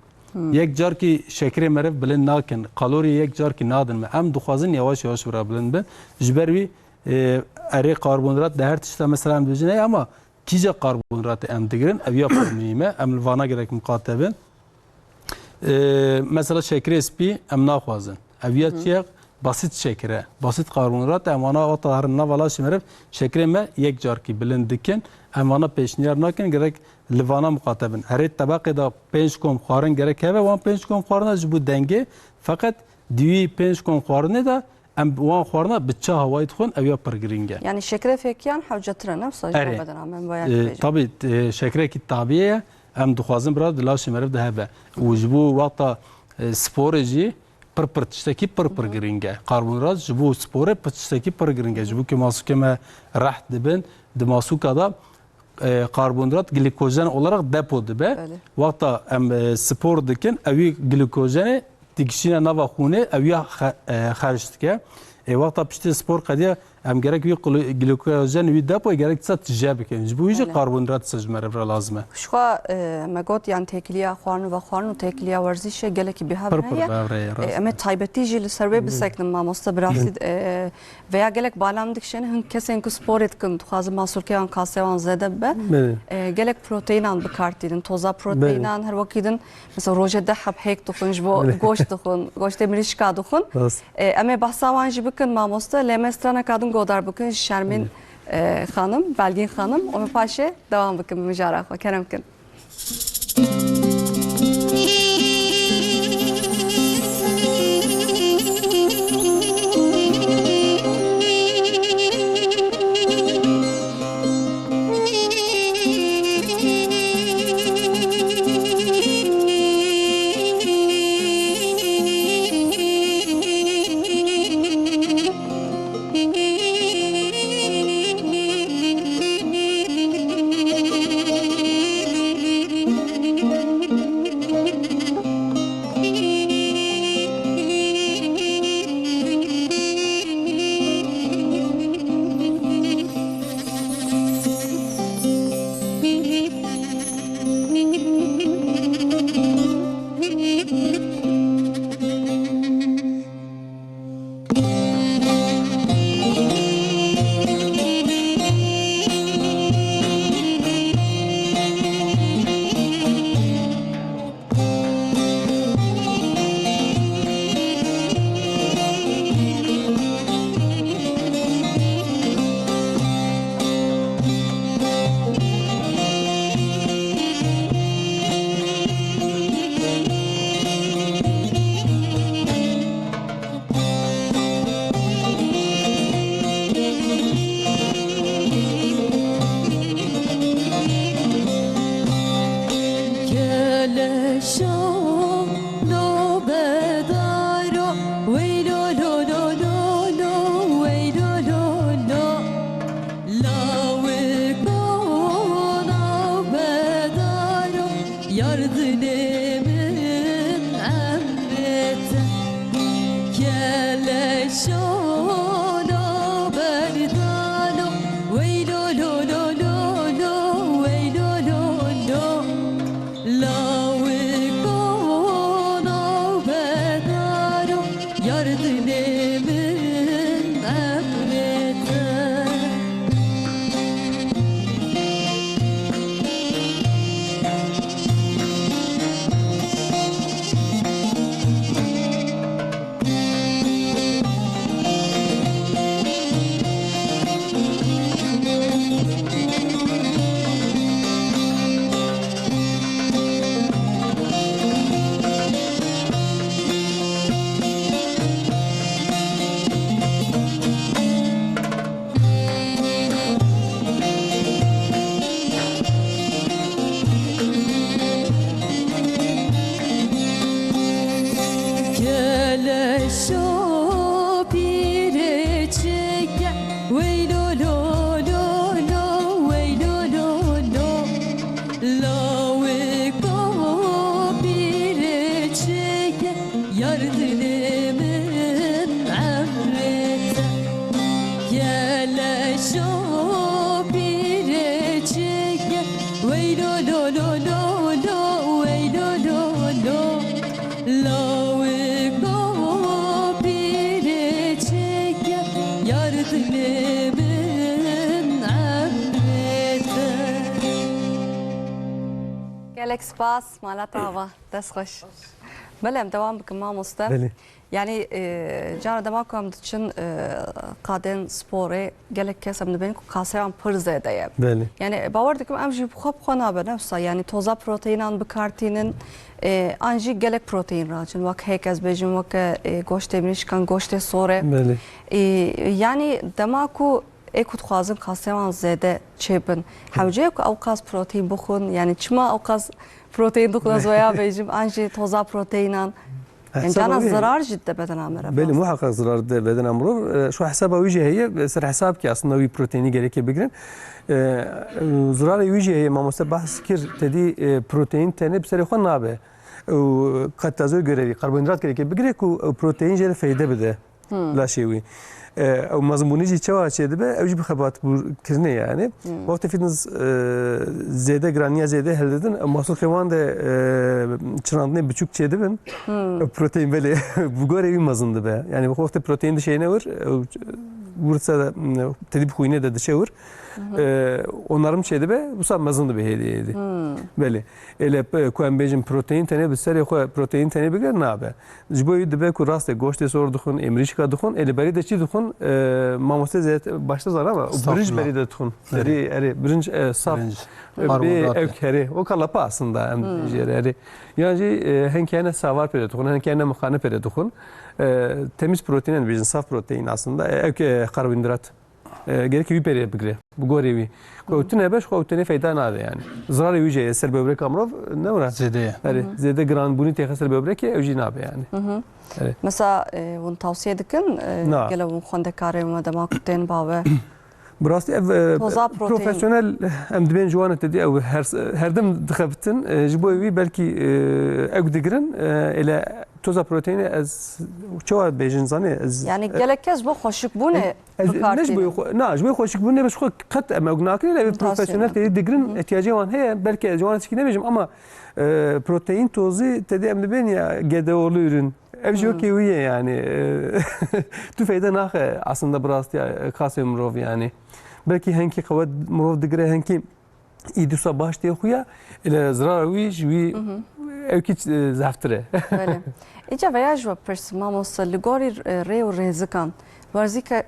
Yek car ki şekerê meriv bilind nakin, kalorî yek car ki nadin me. Em dixwazin yavaş yavaş vira bilind bin. Ji ber wî erê karbonhidrat di her tişta mesela em dibêjin ama kîja karbonhidratê em digirin, ev ya pir mühîm e. Em li vana gerek miqate bin. Mesela şekerê spî em naxwazin. Ev ya çiye basit şekere, basit karbonhidrat em wana wata darin nava laşê meriv şekerê me yek car ki bilind dikin. Em wana pêşniyar nakin gerek li vana miqate bin. Herê tebaqê da 5 kom xwarin gerek hebe, wan 5 kom xwarina ji bo dengê. Feqet di wî 5 kom xwarinê de em wan xwarina bi çi hawayê dixwin ev ya pir giring e. Yani şekere fekiyan hevcetre ne? Sadece beden men bayağı Tabii şekerekî tabiî ye em dixwazin biraz di laşê meriv de hebe. û ji bo wexta sporê jî pir tiştekî pir giring e. Karbonhidrat ji bo sporê tiştekî pir giring e. Ji bo ku masûkê me reht dibin, di masûka da karbonhidrat glikojen olarak depo dibe. Wexta em spor dikin, ev wî glikojenê dikişîne nava xûnê, ev ya xerj dike. Wexta piştî spor qediye em gerek wî glikojen wî depoyê gerek disa tije bikin. Ji bo wî jî karbonhidrat ji me re lazim e. Şuxa me got yani tekiliya xwarin ve xwarin û tekiliya werzîşê gelekî bihav heye. Em ê taybetî jî li ser wê bisekinin mamoste birasî veya gelek balam dikişene hin kesên ku sporê dikin dixwazin masûrkeyan kasewan zêde bibe. Gelek proteinan bikartînin, toza proteinan her wekî din mesela rojê deh heb hêk dixwin ji bo goşt dixwin, goştê mirîşka dixwin. Em ê behsa wan jî bikin mamoste lê me straneka din godar bikin Şermin Hanım, Belgin Hanım, o paşe devam bakın mücadele kerem kin. beşo bire çeke Wey lo lo lo lo lo Wey lo lo lo Lawe go bire çeke Yar dilimin amrete gelek spas malat ava dest xoş. Belem devam bikim mamosta. بله Yani cana devam kam için kadın sporu gelek kesem de benim kaseran pırzedeye. بله Yani bavar dikim em jib xop xona be nefsa yani toza proteinan bi kartinin anji gelek protein raçın vak hekez bejim vak goşt emrişkan goşt sore. بله Yani demaku ekut xazım kaseran zede çebin. Hemce ku avqas protein buxun yani çima avqas protein duxun zoya bejim anji toza proteinan. Yani cana zarar ciddi beden amere. بله محقق ضرر ده بدن امرو شو حسابها ويجي هي سر حساب كي اصلا وي بروتيني جريكي بجرن ضرر ويجي هي ما مست بحث كير تدي بروتين تاني بسري خو نابه وقد تزوي جري كربوهيدرات جريكي بجريك وبروتين جري فايده بده لا شيء وي او مضموني جي تشوا شيء ده اوجي بخبات كرنه يعني وقت فيتنس زياده جرانيا زياده هلدن محصول كمان ده çırandne buçuk çedi ben protein böyle bu göre bir mazındı be yani bu hafta protein de şeyine var bursa da tedip kuyune de şey var onarım şeydi be bu sabah mazındı be hediyeydi böyle ele koyambejin protein tane bir seri koy protein tane bir ne abi jiboyu de be ku raste goşte sordukhun emrişka dukhun ele beri de çi dukhun mamose zet başta zar ama birinci beri de dukhun eri birinci saf bir evkeri o kalapa aslında em jeri yani henkene savar pere dukhun henkene mukhane pere dukhun temiz protein bizim saf protein aslında karbonhidrat gerek bir pere bigre bu görevi koytun beş koytun fayda nade yani zarar yüce ser böbrek amrov ne var zede zede gran bunu tehsel böbrek evci nabe yani Mesela bunu tavsiye edikin gele bunu xondekare ve demakuten bave براستی پروفسیونل ام دبین جوانت دی او هر دم دخبتن جبوی بلکی اگ دگرن اله توزا protein از چواد بیجن زنی از yani gelek kez bu hoşuk bu ne ناج خوشک بونه بس خو قط اما گناکری له پروفسیونل دی دگرن احتیاجی وان هي belki جوانت کی نمیجم ama protein tozu tedi em dibin ya gede olu ürün evci ki uye yani tu fayda nah aslında براستی قاسم مرov yani belki henki kavad مرov digre henki idusa baş diye xuya ile zarar vi evki zaftre böyle ica veya jo persmamos ligori reu rezikan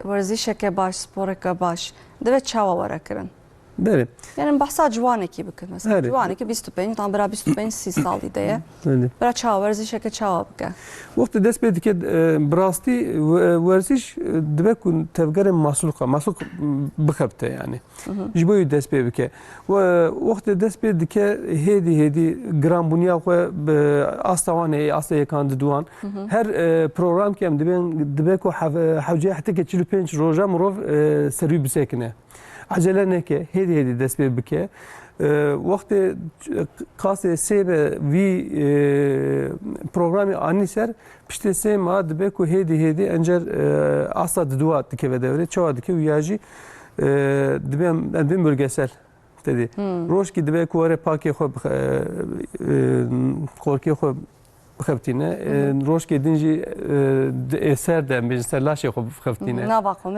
ورزشك باش سبورك باش دبت چاوا ورکرن بله yani bahsa civaneki bakın mesela civaneki 25 tam beraber 25 sal diye bera çawa ورزشك çawa baka وقت دست بده که براستی ورزش دبکن تفکر مسلوق بخبته yani جبوی دست بده که و وقت دست بده که هدی گرام بنیا خو استوانه اصلا کاند دوان her program که ام دبکو حوجه حتی که 45 روزه مرو سری بسکنه acele ne ki hedi dest bir bike vakti kase sebe vi programı aniser pişte se ma debe ku hedi encer asla dua dike ve devre çoğu dike uyacı debe bölgesel dedi roş ki debe ku are paki xo korki xo بخفتینه روش که دنجی اثر دم بیش سر لاشه خو بخفتینه نه باقو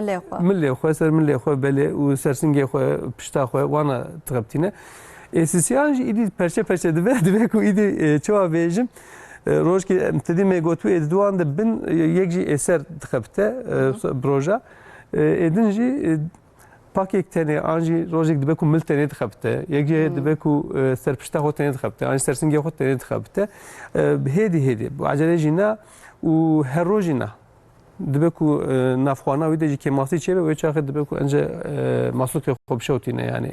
ملی خو سر ملی خو بله و سرسنگی خو پشتا خو وانا تخفتینه اساسیانج ایدی پرچه دبه کو ایدی چوا بیجم روش که تدی میگوتو ادوان ده بن یکجی اثر تخفته پروژه ادنجی پاکیک تنی آنجی روزی دبه کو مل تنی تخبته یکی دبه کو سرپشته خود تنی تخبته آنجی سرسنگی خود تنی تخبته هدی و عجله جینا و هر روزینا دبه کو نافخوانا ویده جی که ماسی چه به چاخه دبه کو انجا مسلوک خوب شوتینه yani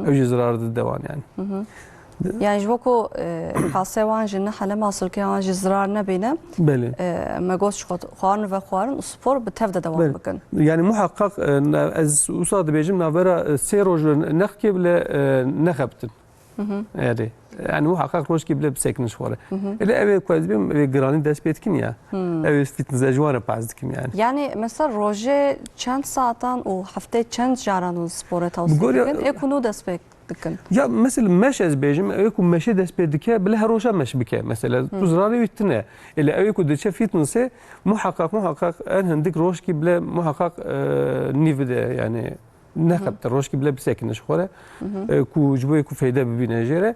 اوجی زرار دوان yani yani جوکو خاصه جن حاله مسئول که آنجی زرار نبینه بله مگوش خوارن و خوارن spor به تفده دوام بکن yani muhakkak az usad bejim navera 3 روز نخکی بله نخبتن eri yani muhakkak roş ki bile bisekinin şuara ele ev koyaz bim ev grani dest betkin ya ev fitness ejwara pazdikim yani Yani mesela roje çend saatten o hafta çend jaranın spora tavsiye Bugorya- edilen ekunu despek dikin. ya mesela meş ez bejim ev ku meşe dest bedike bile her roşa meş bike mesela tu zararı bitine ele ev ku deçe fitness'e muhakkak en hendik roş ki bile muhakkak nivde yani ne kadar roş ki bile bisekinin şuara ku jboy ku fayda bibine jere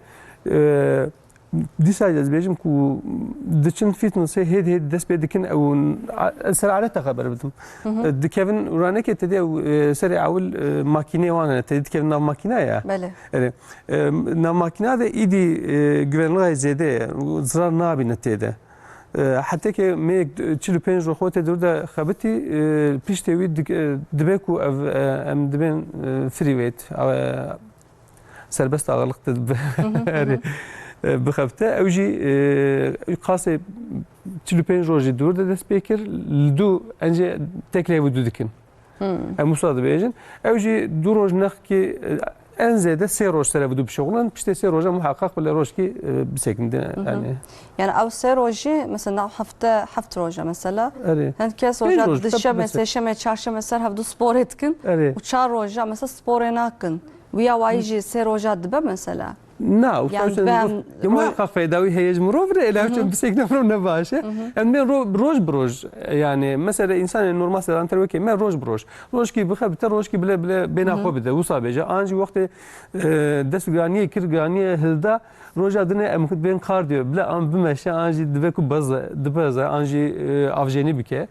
ديسا بيجم كو دچن فيتنس هيد دس بيدكن او سر على تخبر بدم دكيفن ورانك تدي سري اول ماكينه وانا تدي كيفن ناف ماكينه يا Bele. يعني ناف ماكينه ده ايدي güvenliğe زياده زرار نابي نتيده حتى كي ميك تشيلو بينج روخوته دردا خبتي بيشتي ويد دبكو ام دبن فري ويت سربست ağırlıkta yani بخفته اوجي قاسي تلوبين روجي دور ده سبيكر لدو انجي تكلي ودو دكن مصاد بيجن اوجي دو روج نخكي en ziyade sey roş tarafı bir şoğlan işte sey roja muhakkak böyle roş ki bisekinde yani Yani av se roje mesela hafta roja mesela. evet Herkes Bir roja roj, dışa tabii mesela şeme çarşı mesela havdu spor etkin. evet Uçar roja mesela spor enakın. Via vayji se roja dibe mesela. na Yani ben- ya muhakkak faydalı heyec murovre ele bisekne from ne başı yani ben roj yani mesela insan normal sedanter ve ki ben roj ki bixabte roj ki bile bena xo bide usa beje anji vakti dest ganiye kir ganiye hilda roj adına emkut ben kar diyor bile an bimeşe anji dibeku baz anji avjeni bike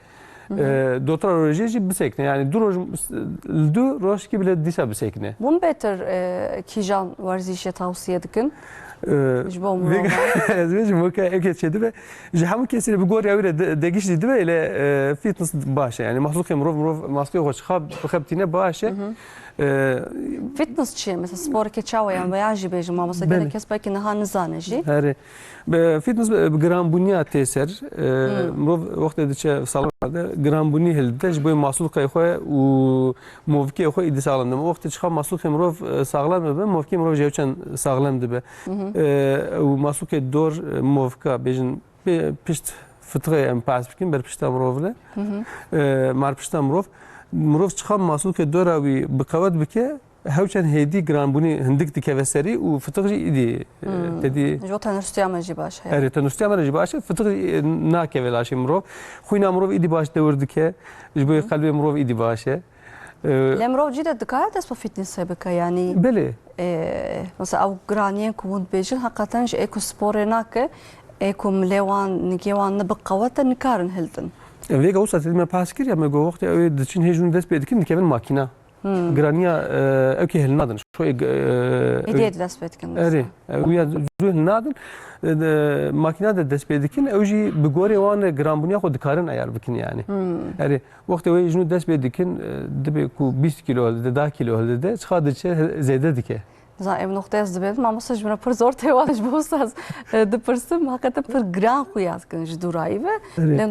doktor roji bisekne yani du roj ki bile disa bisekne Bun beter kijan varzişe tavsiye dikin. Jbo mu? زوج موكا اكيد شيء دبا جحمو كيسير بقول يا ولد دقيش دبا الى فيتنس باشا يعني محلوق مروف ماسكي خوش خبتينا باشا Fitness çi mesela spor ke çavayan veya jibejim ama mesela Bele. gene kes belki naha nizane ji. هاري فيتنس بجرام بنيا تيسر مروف وقت دچه سالون ده جرام بني هلدش بو محلوق خو و موفكي خو ايدي سالم ده وقت چخا محلوق مروف ساغلام به موفكي مروف جوچن ساغلام ده و محلوق دور موفكا بيجن پشت فطره ام پاس بكين بر پشت مروف له مار پشت مروف چخا محلوق دوراوي بقوت بكه هاوچن هيدي جرامبوني هندك دكفسري وفتغجي ايدي تدي Jo tanıştıyama ji baş. اري تنستي امر جباشه فتغجي ناكه ولاشي مروف خوينا مروف ايدي باش دوردكه جبي قلبي مروف ايدي باشه Lemrov cide dikkat es bu fitness sebeka yani بله mesela av graniyen kuvun bejin hakikaten ji eko spor nake eko mlewan nigewan ne baqawata nikarin hildin. ويغا وصلت ما باسكر يا ما جو وقت او دچين هجون دس بيدكن كيفن ماكينه جرانيا اوكي هلنادن شوي Hediye dest betkin. اري ويا زو هلنادن ماكينه دس بيدكن اوجي بغوري وان جرامبونيا خو دكارن ايار بكن يعني اري وقت وي جنو دس بيدكن دبي كو 20 كيلو ده 10 كيلو ده خادچه زياده dike Za ev noktaya zbedim ama saj bana pır zor tevanış bu saz. De pırsım hakikaten pır gran kuyas kan ji durayı ve Evet. lem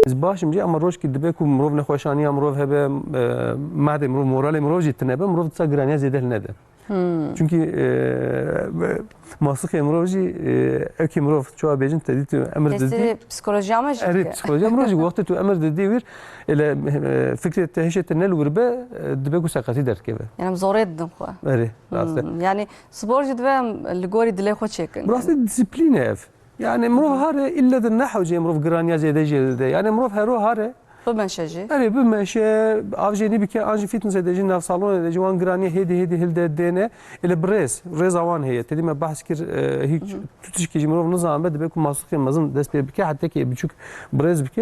باشم جي اما روش كي دبك مروف نخوشانيه مروف هبه معده مروف مورال مروف جتنبه مروف تسا جرانيا زيده لنده çünkü masuk emroji eki mrof çoğu bejin tedit emir dedi Desti psikoloji ama ji. evet psikoloji emroji vakti tu emir dedi wir ile fikri teheşet nel urbe dibek sakati derkebe Yani zor eddim xo. evet rastı Yani sporcu dve ligori dile xo çekin. rastı disiplin ev yani mrof hare illa de nahv jey mrof graniya zede jede yani mrof hero hare Bu menşeji. يعني بمشي افجيني بك انجي فيتنس دجي ناف صالون دجي وان جراني هيدي هلدا دينا الى بريز اوان هي تدي ما بحث كر هيك تشكي جمرو نظام بده بكم ماسوخ مازن دس بك حتى كي بچوك بريز بك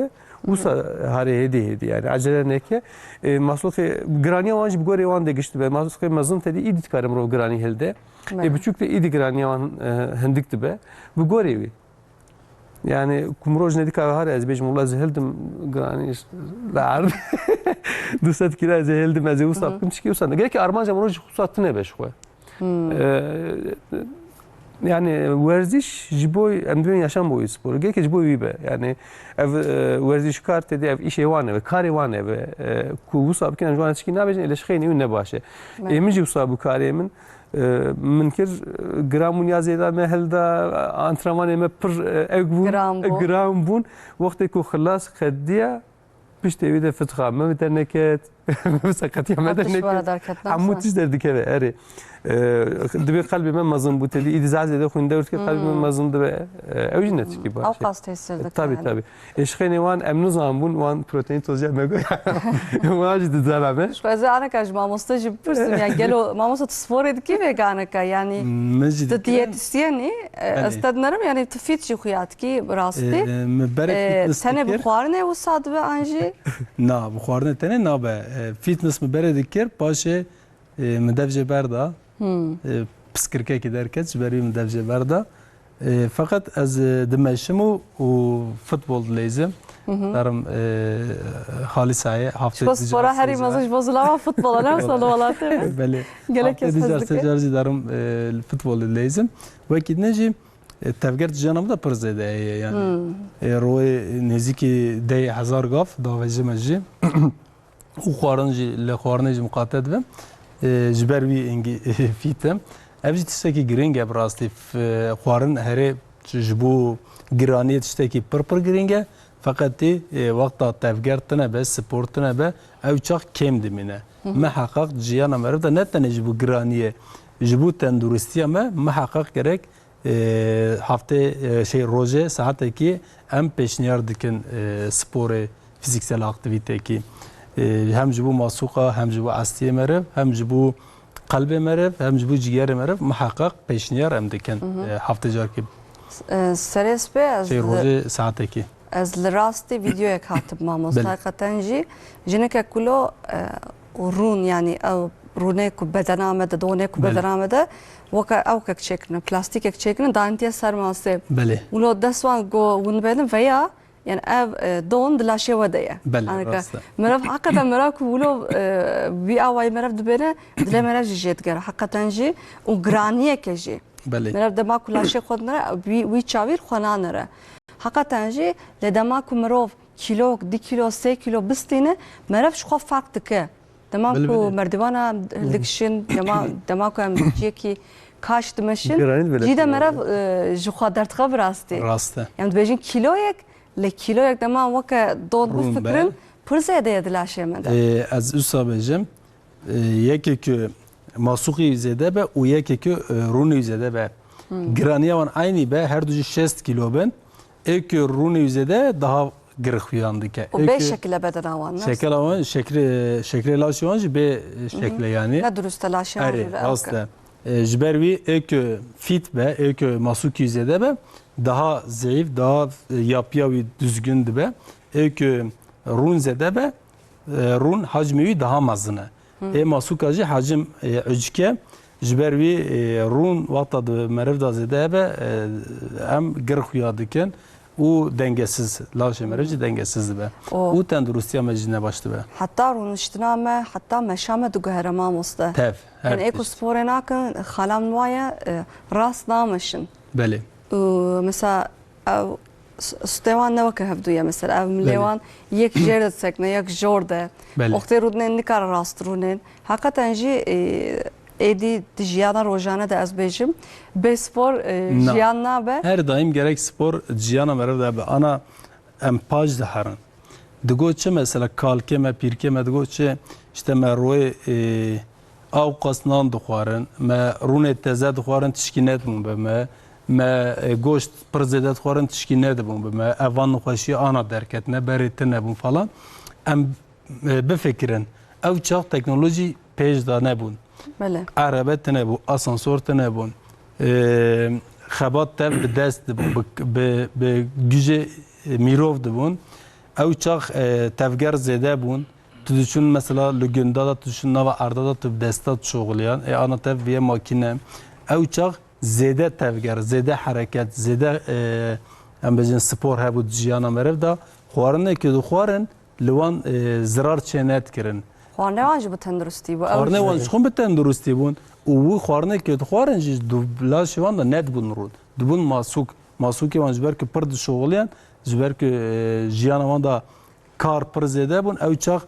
وسا هاري هيدي يعني عجله نكه ماسوخ جراني وان بغوري وان دغشت به ماسوخ مازن تدي ايديت كارم رو جراني هلدا بچوك ايدي جراني وان هندكت به بغوري يعني كمروج نديك هاري از بيج والله زهلدم يعني لا عارف دوست كده زهلدم از وصل كنت شكي وصل قال لك ارمان مروج خصات نبش خو yani ورزش جبوی امدون yaşam boyu sporu. Gerçi جبوی be. Yani ev ورزش kar dedi ev işe vane ve kare vane ve ku bu sabkin anjuan çki nabejin eleşkhini ne başı. Emin ji bu karemin mümkün gramun yazıda mehelda antrenman eme per gram bun vakti ku خلاص خديه بيشتي de فتخه ما متنكت مسقط يا مدنكت عمود تجدر كذا اري دبي قلبي ما مظن بوتلي اذا زعز ده خون دورت قلبي ما مظن ده اوجنت كي باش او قاس تسردك tabii eşkhini wan emnu zambun wan protein tozu me واجد زلمه فاذا انا كاج ماموستا جبرسم يعني قالوا ماموستا تصفور كيف كانك يعني ديتيسياني استدنرم يعني تفيت شي خياتكي براستي سنه بخوارنه وصادبه انجي نا بخوارنه تنه نا به فيتنس مبره دكر باشه مدفع بردا پسکرکه که درکت جبری مدفع بردا فقط از دمشمو و فوتبol لیزم دارم خالی سایه هفته دیگر سپورا هری مازش بازولama futbola ne salavalatı بله هفته دیگر دارم فوتبol لیزم و کی نجی تفکر جانم دا پرزیده yani روی نزدیکی 10,000 گاف داوجه مجی و خوارنجی لخوارنجی مقاطع و جبروی انگی فیتم اوجی تشتکی گرینگه براستی خوارن هره جبو گرانیت تشتکی پر گرینگه فقط وقتا تفکرتنه به سپورتنه به او چاق کم دمینه محقق جیانا مرد نه تنه جبو گرانیه جبو تندرستی اما محقق gerek hafta şey roje saate ki em peşniyar dikin spore fiziksel aktivite ki hem jibu masuqa hem jibu astiye merev hem jibu qalbe merev hem jibu ciğer merev muhakkak peşniyar em dikin hafta jarki seres be şey roje saate ki از لراستی ویدیو یک هاتب ما مستقطعاً جی جنک کلو رون يعني او رونه کو بدنامه ده دونه کو بدنامه ده وکا او کک چکنه پلاستیک کک چکنه دانتیه سرماسه بله ولو دسوان گو ون بدن ویا يعني اف دون دلاشه وديه بله راسته مرف حقا مرف ولو بي اواي مرف دبنه دله مرف جيت غير حقا جي وغرانيه كجي بله مرف دما كلاشه خدنا وي چاوير خنانره حقا جي لدما مروف كيلو دي كيلو 3 كيلو بستينه مرف شخو فرق دكه دماكو مردوانا لكشن دماكو ام جيكي كاش دمشن جيدا مرف جو خادرت خبر راستي راسته يعني بيجين كيلويك لكيلويك دما وكا دون بفكرن پرزه ده دلاشه من از اوسا بجم یکی که ماسوقی زده به و یکی که رونی زده به گرانیه وان aynı به هر دوی 6 کیلو بن ایک رونی زده daha gırıkyandı ki. O beş şekilde beden avan. Şekil avan, şekil laşıvan be şekle yani. Ne dürüst laşıvan. Evet, aslında. Jbervi ek fit be, ek masuki zede be daha zayıf, daha yapıya ve düzgündü be. Ek run zede be, run hacmi daha mazını. Masukacı hacim öcke. Jbervi run vatadı merevda zede be hem gırıkyadıken. O dengesiz, laşe merevci dengesizdi be. O tendürustiye mecline başladı be. Hatta runuştuname, hatta meşame du gehramam usta. Tev. Yani eko spore nakın, halam nuaya rast namışın. Beli. Mesela stevan ne vakı hevduya mesela. Ev mlevan yek jerde sekne, yek jorde. Okte rudnen nikar rast runen. Hakikaten ji edi jiyana rojana da az bejim. Be spor jiyana be. Her daim gerek spor jiyana merev da be. Ana empaj da haran. Digoçe mesela kalke me pirke me digoçe işte me roy av qasnan dixwarin me rune teze dixwarin tişkinet bun be me goşt prezede dixwarin tişkinet bun be me evan xoşi ana derketne beretine bun falan. Em befikirin ev çağ teknoloji pej da ne bun. بله عربت نبود آسانسور نبود خبات تب به دست به گوشه میروف دبون او چاق تفگر زده بون تو دشون مثلا لگنده دا تو دشون نوا اردا دا تو دستات شغلیان آنا تب ویه ماکینه او چاق زده تفگر زده حرکت زده هم بجن سپور هبود جیانا مرف دا خوارنه که دو خوارن لوان زرار چنت کرن خوانه وانج به تندرستی و خارنه وان شخون به تندرستی بون و وی خارنه که خارن جی دو لاش وان دا ند بون رود دبون ماسوک وان جبر که پرد شغلیان جبر که جیان وان دا کار پر زده بون او چاق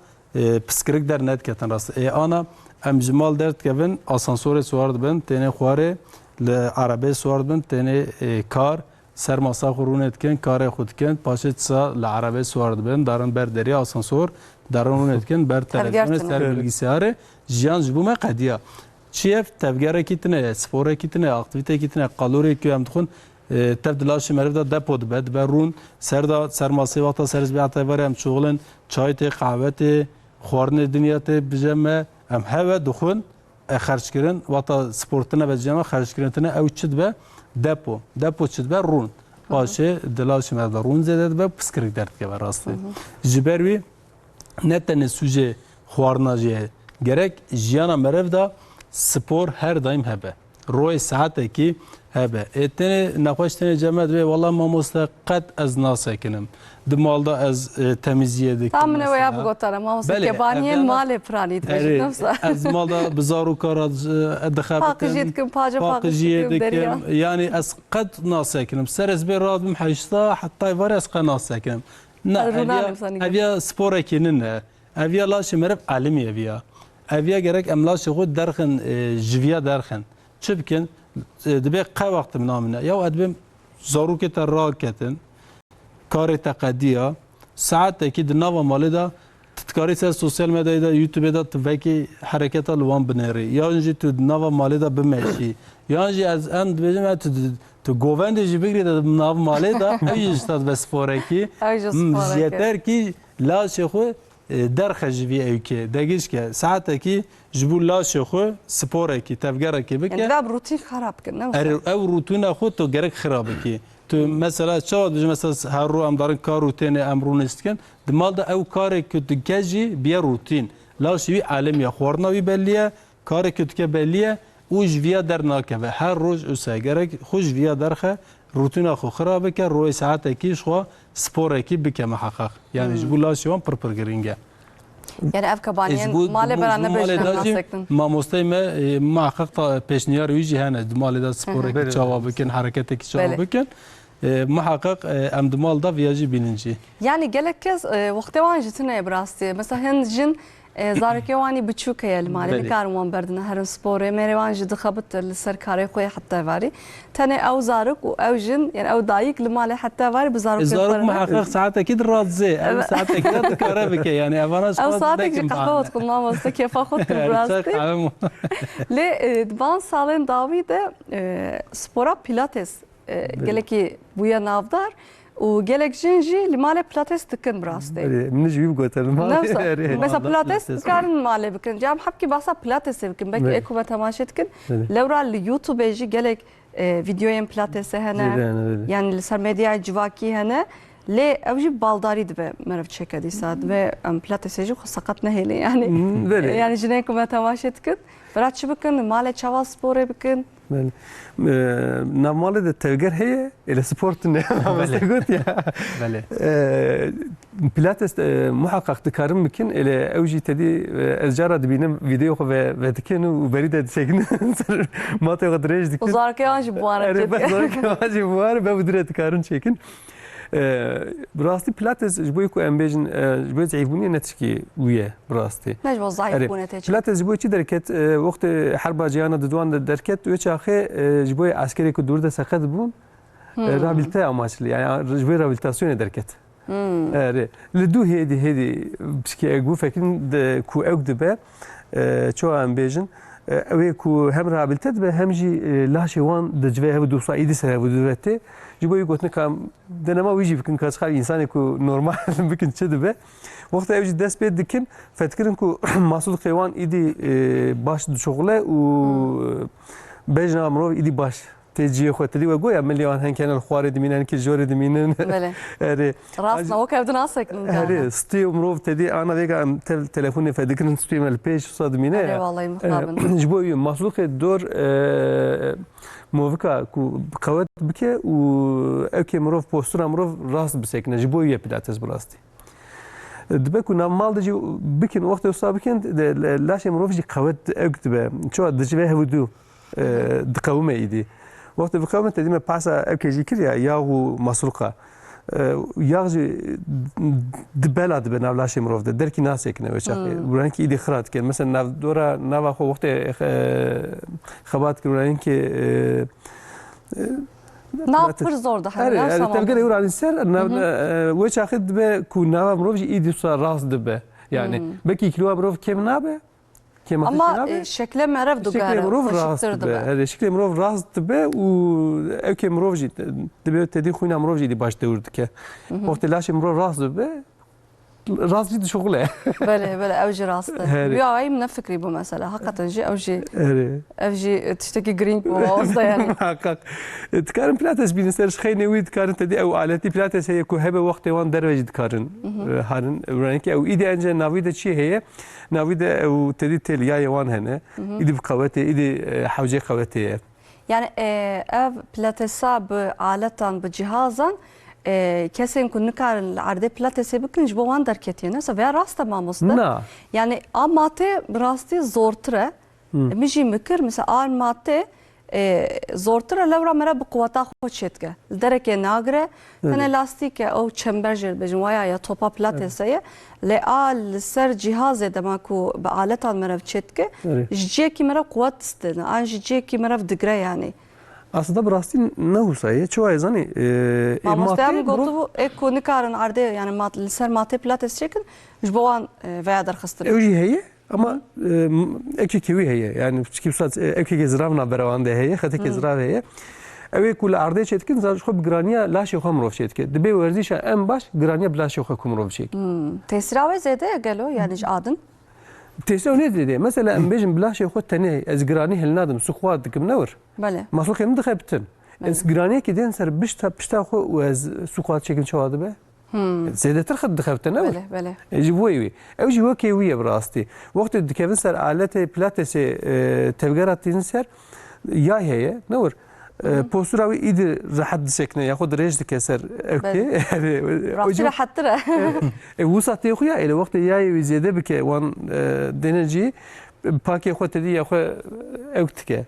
پسکرک در ند کتن راست آنا ام جمال درد کبن آسانسور سوارد بن تنه خواره ل عربه سوارد بن تنه کار سر ماسا خورونت کن کار خود کن پاشت سا ل عربه سوارد بن دارن بر دری آسانسور دارن کن بر تلفن سر bilgisayar jiyan ji bu me qediya çiyev tevgere kitine spora kitine aktivite kitine kalori ki em dixun tev dilaş meriv da depo dibe berun serda sermasi vaqta serz bi atayvar em çoğulun çay te kahve te xwarne dünya te bijeme em heve dixun xerç kirin vaqta sportine beceme xerç kirintine ew çidbe depo çidbe run paşe dilaş meriv da run zede dibe pskirik dert ke rastı jibervi ne tane suje xwarna jê gerek jiyana merev da spor her daim hebe roy saate ki hebe etene nexweş tene cemet ve valla mamosta qet ez nasekinim di malda ez temizliğe dikim tam ne veya bu gotara mamosta kebaniyen male pranit ve nefsa ez malda bizaru kara dixabetim pakıjiye dikim yani ez qet nasekinim ser ez bir radim hayşta hatta var ez qet nasekinim evya spor ekinin evya laşi merv alimi evya evya gerek emlaşi xud derxin jiviya derxin çibkin dibe qe vaktim namine ya edbim zaruke te raketin kare teqediya saateki di nava mali da titkari ser sosyal medyada YouTube'da teveki hareketa luvan bineri yanji tu nava mali da bimeşi yanji az en dibecim tu govende jibigri da nava mali da evjistat ve sporeki yeter ki la şehu derxe jivi evke degiş ke saateki jibu la şehu sporeki tevgereki bike yani rutin xarab kin ev rutine xud to gerek xarab ki tu mesela çavat mesela her ro am darin kar rutine emrun istken dimal da ev kare ki tu geji bir rutin la şevi alem ya xorna vi belliye kare ki tu belliye u jiviya der nake ve her roj üse gerek xuj viya derxe rutine xu xarab ke roy saateki şo sporeki bike muhaqqaq yani jibu la şevan pır giringe yani ev kabaniyen male berane beşten mamostay me muhaqqaq peşniyar yüji hene male da sporeki cevabı ken hareketeki cevabı ken muhakkak emdimal da viyaji bilinci. Yani gelek kez vakti van jitine brasti. Mesela hen jin zarki vani biçuk yel mali dikarum berdine her spor merivan jid khabit لسركاري خويا حتى فاري تاني او زارك او جن يعني او دايك لمالي حتى فاري بزارك زارك محقق ساعات اكيد رازي ساعات اكيد كهربك يعني افانا او ساعتك قهوه تكون ما مست كيف اخذت براستي لي دبان سالين داويد سبورا بيلاتس geleki bu ya navdar و gelek jinji limale pilates tıkın brastı. من جيب قتل ما. mesela pilates karın male bikin. Cam hapki basa pilates bikin. Belki eko ve tamaşa tıkın. Levral YouTube ji gelek videoyem pilates hene. Yani ser medya civaki hene. Le evji baldari dibe merv çekedi sad ve pilates ji sakat neheli yani. Yani jineko ve tamaşa tıkın. Bırakçı bikin male çava spor bikin. نماله ده تغير هي الى سبورت بس قلت يا بيلاتس محقق تكارم ممكن الى اوجي تدي الجاره دبينا فيديو وتكن وبريد تسكن ما تقدرش ديك وزارك يانجي بوار وزارك يانجي بوار بودره تكارن شكن براستي بيلاتس جبوي كو امبيجن جبوي زعيبوني نتشكي ويا براستي نجم زعيبوني تشكي بيلاتس جبوي تشي دركت وقت حرب جيانا ددوان دركت ويش اخي جبوي عسكري كو دور سقط بون رابيلتا اماشلي يعني جبوي رابيلتاسيون دركت لدو هدي بشكي اجو فكن كو اكدبه شو امبيجن اوي كو هم رابيلتا هم جي لاشي وان دجوي هو دوسا ايدي سره ودورته جبوي قلتنا كم دنما ويجي بكن كاسخال انسان كو نورمال بكن تشدبه وقت اوجي دس بيد دكن فتكرن كو مسعود قيوان ايدي باش شغله و بجنا امرو ايدي باش تجي خوتلي وقويا مليون هن كان الخواري دمينن كي جوري دمينن اري راسنا وكبد ناسك اري ستي امرو تدي انا ديك تليفوني فدكن ستريم البيج صاد مينه اري والله مخابن جبوي مسعود الدور موفكا كو قوت بكي و اوكي مروف بوستر مروف راس بسكنه جبوي بيلاتس بلاستي دبه کو نمال دجی بکن وقت وسا بکن لاش مروف جی قوت اكتبه شو دجبه هودو دقومه ایدی وقت بقومه تدیم پاسا اكجي كريا ياغو مسروقه ياغجي دبلا دبه نالاش مروف ده دركي ناسك نه وشاخي ورانكي ايدي خرات كان مثلا ناف دورا ناف خو وقت خبات كورانكي Ne yapır zorda hani yani tevgere uğran insan ve çakıt be ku nava mrovji idi sa rast be yani belki kilo mrov kem nabe kem ama şekle merev dugara şekle mrov rast be hadi şekle mrov rast be u ev kem mrovji de tedi khuna mrovji di baş devurdu ke vakti laş mrov rast be rast ciddi şogule böyle evci rastı bir ayım ne fikri bu mesela hakikaten evci tişteki green bu olsa yani حقق تكارن بلاتس بينسر خيني ويد كارن تدي او علتي بلاتس هي كو هبه وقت وان دروج كارن هارن ورانكي او ايدي انجا نافيدا شي هي نافيدا او تدي تل يا يوان هنا ايدي بقوتي ايدي حوجي قوتي yani ev platesa bu aletan bu cihazan kesin kun nikarin arde platese bikinj bu wan derketine se veya rasta mamusta yani amate rasti zortre مجي مكر مثلا آن ماته زورتر لورا مرا بقوتا خود شدگه درک ناگره تنه لاستیک او چمبرجر بجوایا یا توپا پلاتسه لآل سر جهاز دماکو به آلتان مرا شدگه جی کی مرا قوت استن آن جی کی مرا دگره yani aslında burası ne olsa çoğu ezani ماموستام گفتو اكو نکارن arde yani ser mate pilates çekin jboan veya درخستر اوجي هي ama ekşi kivi heye yani kimsat ekşi gezravna beravande heye xatek gezrav heye ev kul arde çetkin zaj xo graniya laşe xo mrov çetke dibe werzişa en baş graniya blaşe xo kumrov çek tesirave zede gelo yani adın tesir ne dedi mesela en bejim blaşe xo tane ez grani helnadım suxwa dikim never bale maslu kem de xebtin ez graniya ki den ser bişta xo ez suxwa çekin çavadı be زيادة خد دخلتنا بله بله جوي أو جوا كيوية براستي وقت كيفن سر آلته بلاتس تفجرات تنسر يا هي نور بوستر أو إيد راح تسكنه ياخد ريش دكسر أوكي راسي راح ترى وصلت يا إلى وقت جاي زيادة بك وان دينجي باكي أخوة تدي أخوة أوكتك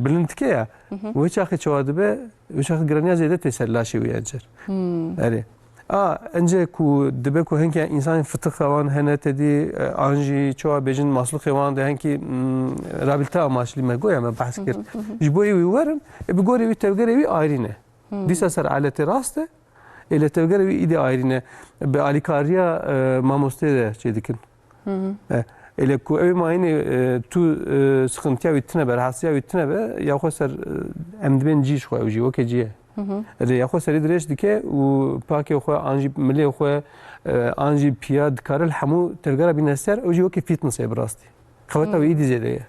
بلندك يا وش أخي شوادي به وش أخي جرانيا زيادة تسر لا شيء وينجر أري أنجا كو دبكو هنك إنسان فتق خوان هنا تدي أنجي شوا بيجن مسلوق خوان ده هنكي رابطة ماشلي ما جويا ما بحث كر جبوي ويورن بيجوري ويتوجري وي آيرينه دي سر على تراسته إلى توجري وي إيدي آيرينه بأليكاريا ما مستده شديكن إلى كو أي ما هني تو سخنتيا ويتنا برحاسيا ويتنا ب يا خو سر أمدبن جيش خو وجي وكجيه اللي يا خو سر دريش دكه وباكي خو أنجي ملي خو أنجي بياد كارل حمو تلقى بينسر وجي وكي فيتنس براستي خواتها ويدي زيادة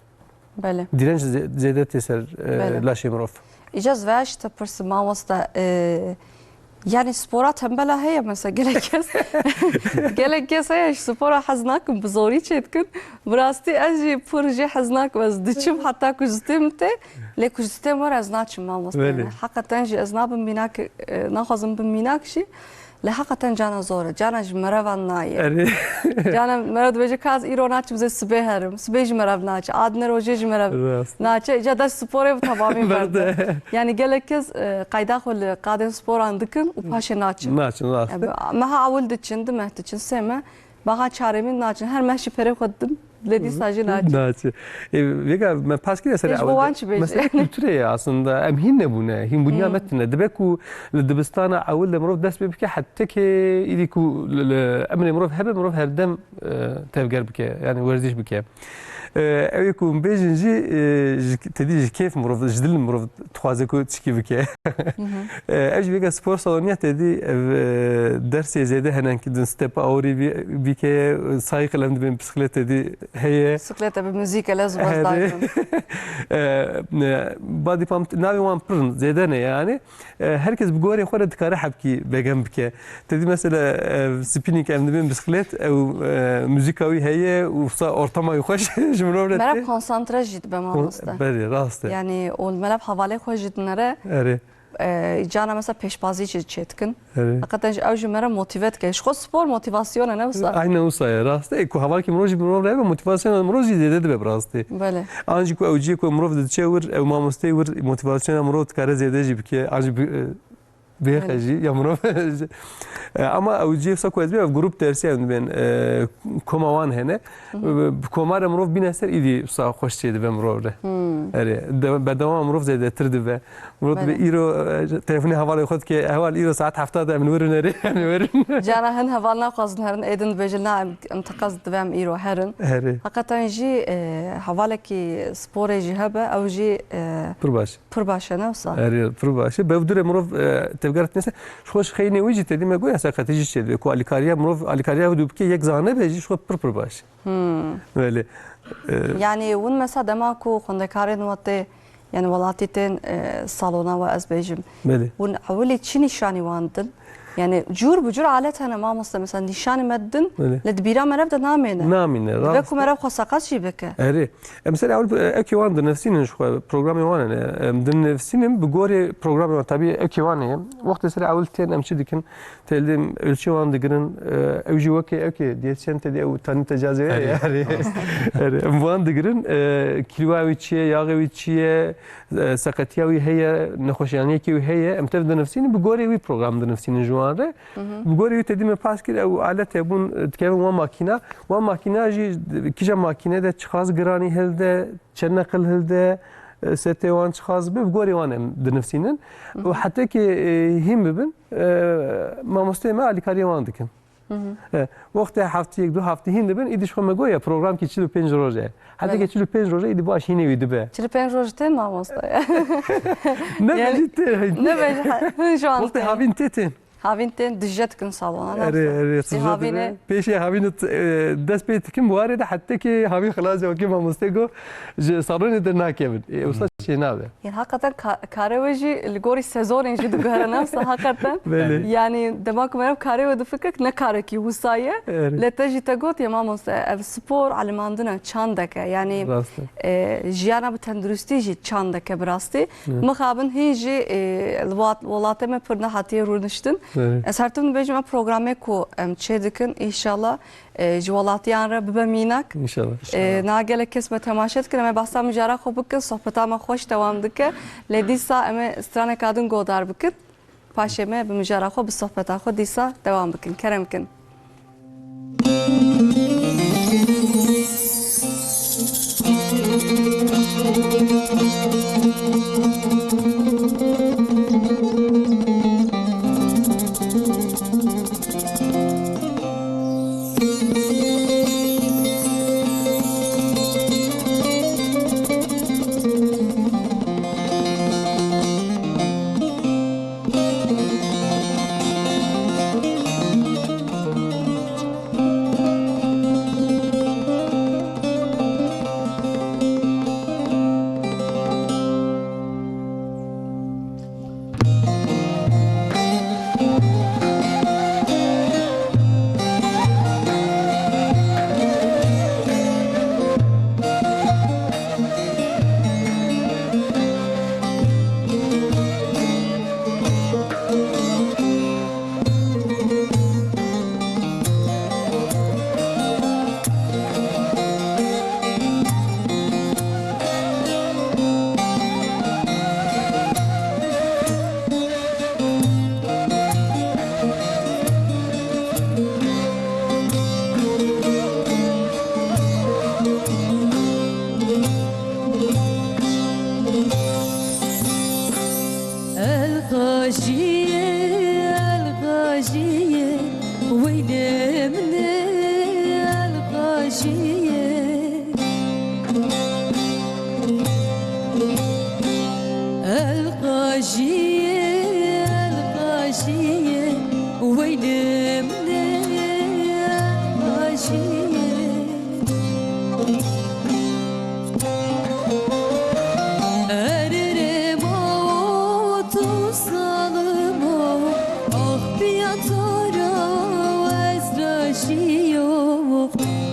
بله ديرنج زيادة تسر لا شيء معروف إجاز واش تبرس ما وسط yani spora tembel هي mesela gelek هي spora حزناكم بزوري تشتكن براستي أجي بروجي حزناك بس دشم حتى كجتمت لكجتم ورا أزناتشم ما مستني حقا جي أزنابم بيناك ناخذم بميناك شيء لحقا جانا زورة جانا جمرة ناية جانا مرد بيجي كاز إيروناتش بزي سبيهرم سبيج مرة ناچ آدنر وجي جمرة ناچ إجا سبورة تمامي برد يعني gelek kez قايدا خل قادم سبور عندكن وباش ناچ ما ها أول دچند ما دچن سما بقى çaremin naçın her meşi pere koydum dedi sadece naçın. Vega ma paski ya sera. Mesela kültüre aslında emhin ne bu ne? Him bunya metne debeku لدبستانا أول مرov دست بك حتى كي إليكو أمن مرov هبة مرov هردم تفجر بك يعني ورزش بك. أيكم بيجنجي تدي كيف مرov جدل مرov تخازكو تشكي بك. أجي بيجا سبور صالونية تدي درس زيادة هنا كده ستيب أوري بك سايكل عند بين بسكليت تدي هي. بسكليت بموسيقى لازم أصدقائهم. بعد فهم ناوي وان برن زيادة يعني herkes بقولي خورة دكارة حبكي بجنبك تدي مثلا سبينيك عند بين بسكليت أو موسيقى هي وصا أرتما يخش جمرة مرة كونسنترة جد بماموستا. بدي راسته. يعني والملاب حوالي خوش جد نرى. أري. cana mesela peşbazı çetkin. Evet. Hakikaten ev ji me re motive dike. Ji xwe spor motivasyona ne wisa. Aynen o sayı rastı. Ku hava ki mroji mrov reve motivasyon mroji dede de rastı. Bele. Anji ku evci ku mrov de çevir ev mamoste vir motivasyon mrov tkare zede ji bike anji bexeji ya mrov. Ama evci sa ku ezbe ev grup dersi ev ben komawan hene. Komar mrov bin eser idi sa hoş şeydi ben mrov re. Evet. Bedava mrov zede tirdi ve mrov be iro telefonu havalı xod ki ehval iro saat 70 min verin eri verin. Cana hin hevalna qazın herin edin bejilna em taqaz divem iro herin. Evet. Hakikaten jî hevalekî sporê jî hebe ew jî Pırbaş. pir baş e ne wisa. Evet, pırbaş. Bevdure mrov tevgaret nese. Xoş xeyne wici dedi me goya sakatici şeydi. Ku alikariya mrov alikariya du ki yek zane beji xo pırbaş. Böyle. Yani un mesela dema ku xwendekarên we tê yani welatî tên salona ve ez bêjim. Böyle. Un ewilê çi nîşanî wan din? Yani cur bu cur alet hene mamoste mesela nîşanî me din Öyle. li dibîra merev de namêne. Namine. Dibe ku merev xwe seqet jî bike. Evet. Mesela ev ekivan da nefsinin şu programı var ne. De nefsinin bu gore programı var tabii ekivan ya. Vakti sıra evvel ten emçi dikin teldim ölçü van digirin evci vaki diyetisyen tedi ev tani tecazi ya. Evet. Van digirin kiloa viçiye, yağı viçiye, sakatiya heye, nehoşyaniye ki heye. Emtev de nefsinin bu gore vi programda nefsinin juanre. Bu gore tedim pas ki ev alet bun tkevin van makina jî kija makine de çıkaz grani helde çernakıl helde setevan çıkaz be gori wan em de nefsinin ve hatta ki him bibin mamoste me alikariya wan dikin. Vakti haftayı du hafta hin dibin idiş xwe me goya program ki 45 roje. Hatta ki 45 roje idi baş yine vidi be. 45 roj tên mamoste. Ne bitti? Ne bêje şu an. Vakti havin tetin. Havîn tên dijet kin salona. Evet, havîne peşe havin dest peytikim bu arada hatta ki havin xalas ya ki mamoste go sarın de nakevin. Usta şey ne abi? yani hakikaten kare jî li gorî sezonên jî digere nefsa hakikaten. Yani demak merev kare di fikir ne karekî wîsaye. Lê te jî te got ya mamoste ev spor alimandina çandeke yani jiyana bi tendurustî jî çandeke bi rastî. Mixabin hîn jî welatê me pir nehatiye rûniştin. Ez her tim dibêjim ev programê ku em çê dikin înşallah ji welatiyan re bibe mînak. İnşallah. Nagelek kes me temaşe dikin em behsa mijara xwe bikin sohbeta me xweş dewam dike. Lê dîsa em ê straneka din godar bikin. Paşê me bi mijara xwe bi sohbeta xwe dîsa dewam bikin. Kerem bikin.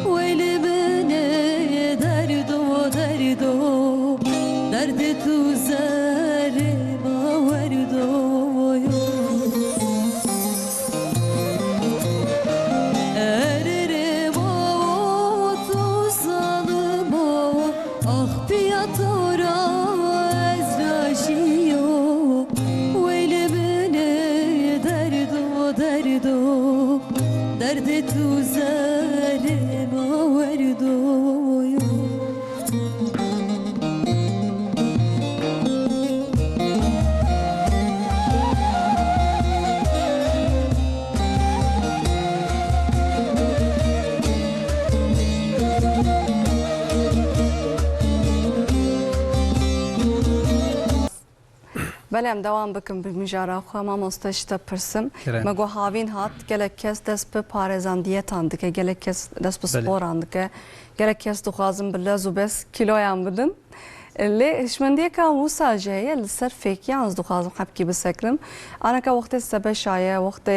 ويلي بني درد tora ezrajiyo Veyle bene derdo derdo Derde tu zarema verdo بله دوام بکن به مجارا خو ما مستشت پرسم مگو هاوین هات گله کس دست به پارزاندیه تاند که گله کس دست به سپور اند که گله کس دخوازم بله زوبس کیلویم بدن لی هشمندیه که موسا جایه لسر فیکی از دخوازم خب کی بسکرم آن که وقت سبه شایه وقت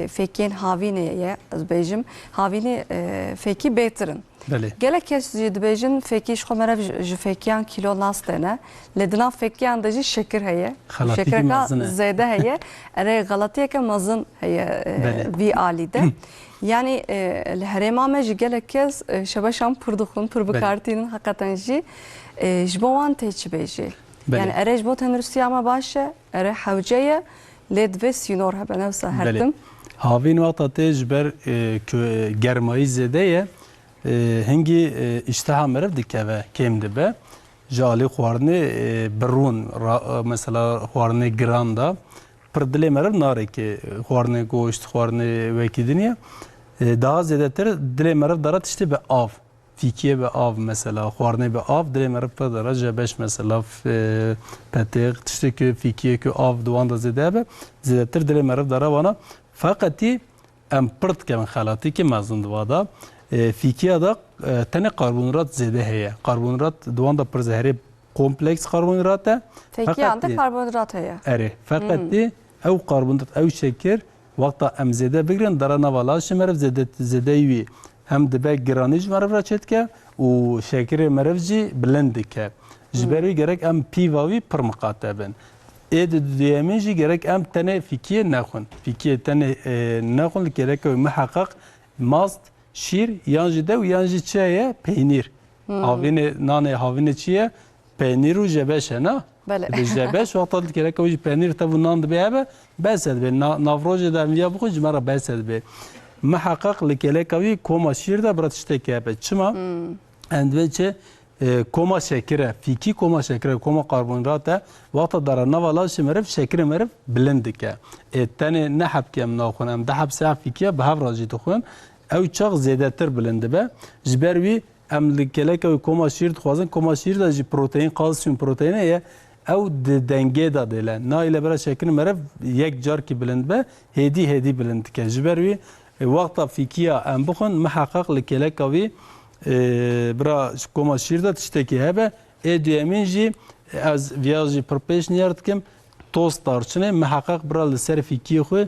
فیکین هاوینه از بیجم هاوین فیکی بهترن گله کس جد بیجن فیکیش خو مرف فیکیان کیلو ناستنه لدنا فیکیان دجی شکر هیه شکر کا زیاده هیه اره غلطیه که مزن هیه وی عالی ده yani الهرما مج گله کس شباشام پردخون پر بکارتین حقیقتا جی جبوان تیچ بیجی yani اره جبو تندرستی ama باشه اره حوجه لد و سینور هبه نفسه هردم هاوین وقتا تجبر گرمایی زده هنگی اشتها مرف دکه و کم دبه جالی خوارنه برون مثلا خوارنه گراندا پردلی مرف ناره که خوارنه گوشت خوارنه وکی دنیا daha zedetir dile merif dara işte be av fikiye be av mesela خوارنه be av dile merif dara jebeş mesela petek işte ki fikiye ki av duvan da zede be zedetir dile merif dara bana fakat em pırt kemen halati ki mazın duvada فیکیا دا تنه کاربونرات زیاده هیه کاربونرات دوان دا پر زهری کمپلکس کاربونرات فیکیا انده کاربونرات هیه اره فقط دی او کاربونرات او شکر وقتا ام زیاده بگیرن دارا نوالا شمرف زیاده یوی هم دبه گرانیج مرف را چید که و شکر مرف جی بلند که جبروی گرک ام پیواوی پر مقاطبن اید دیامین جی گرک ام تنه فیکیه نخون فیکیه تنه نخون گرک محقق ماست şir yancı dev yancı çiğe peynir. Havine nane havine çiğe peynir u jebeşe na. Bele. Jebeş vakti gerek o peynir tabu nan de be besed be navroje da miya bu cmara besed be. Muhakkak lekele kavi koma şir da brat işte ki be. Çıma endveçe koma şekere fiki koma şekere koma karbonhidrata vakti dara navala şemerif şekere merif bilendik ya. Tane ne hapkem naxunam da hapsa fikiye be havraji tuxun. او چاق زیاده تر بلنده به جبروی املیکله که کما شیر خوازن کما شیر دا جی پروتئین کالسیوم پروتئینه یه او دنگه دا دیله نه ایله برای شکل مرف یک جار کی بلند به هدی بلند که جبروی وقتا فیکیا ام بخون محقق لکله که وی برا کما شیر دا تشتکی هبه دیامین جی از ویاجی پرپیش نیارد کم توست دارچنه محقق برا لسر فیکی خو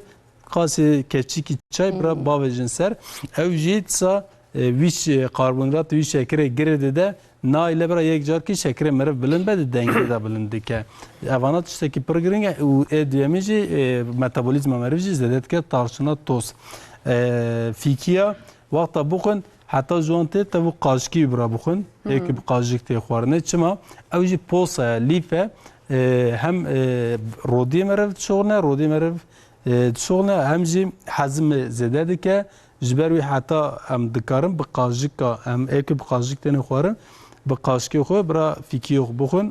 خاصی keçiki çay bira bavecin ser ev jitsa viş karbonhidrat viş şekere girdi de na ile bira yek jar ki şekere merv bilin be de denge de bilin dike avanat işte ki programı u ediyemici metabolizma mervci zedet ke tarçına toz fikiya vaqta bukun hatta jonte tabu qaşki bira bukun ek qaşik te xwarne çima ev ji posa life hem rodi merv çoğne rodi merv شغله همجی حزم زده دکه جبروی حتی هم دکارم به قاجیک که هم ایک به قاجیک تنی خوارن به قاجکی خو برا فیکی خو بخون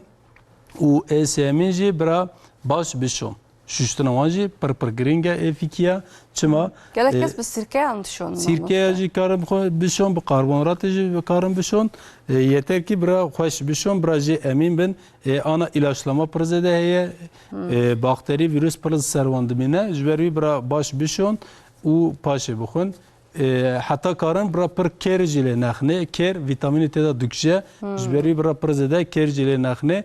و اسیمینجی برا باش بشون ششتنوانجی پر گرینگه فیکیا چما گلک کس به سرکه اندشون سرکه جی کارم خو بشون به کاربونرات جی کارم بشون yeter ki bira خوش بشون برا جی امین بن آنا ilaçlama پرزده هیه bakteri virüs pırız servandımine jberi bira baş bişon u paşe bixun hatta karın bira pır ker jile naxne ker vitamini teda dükje jberi bira pırzede ker jile naxne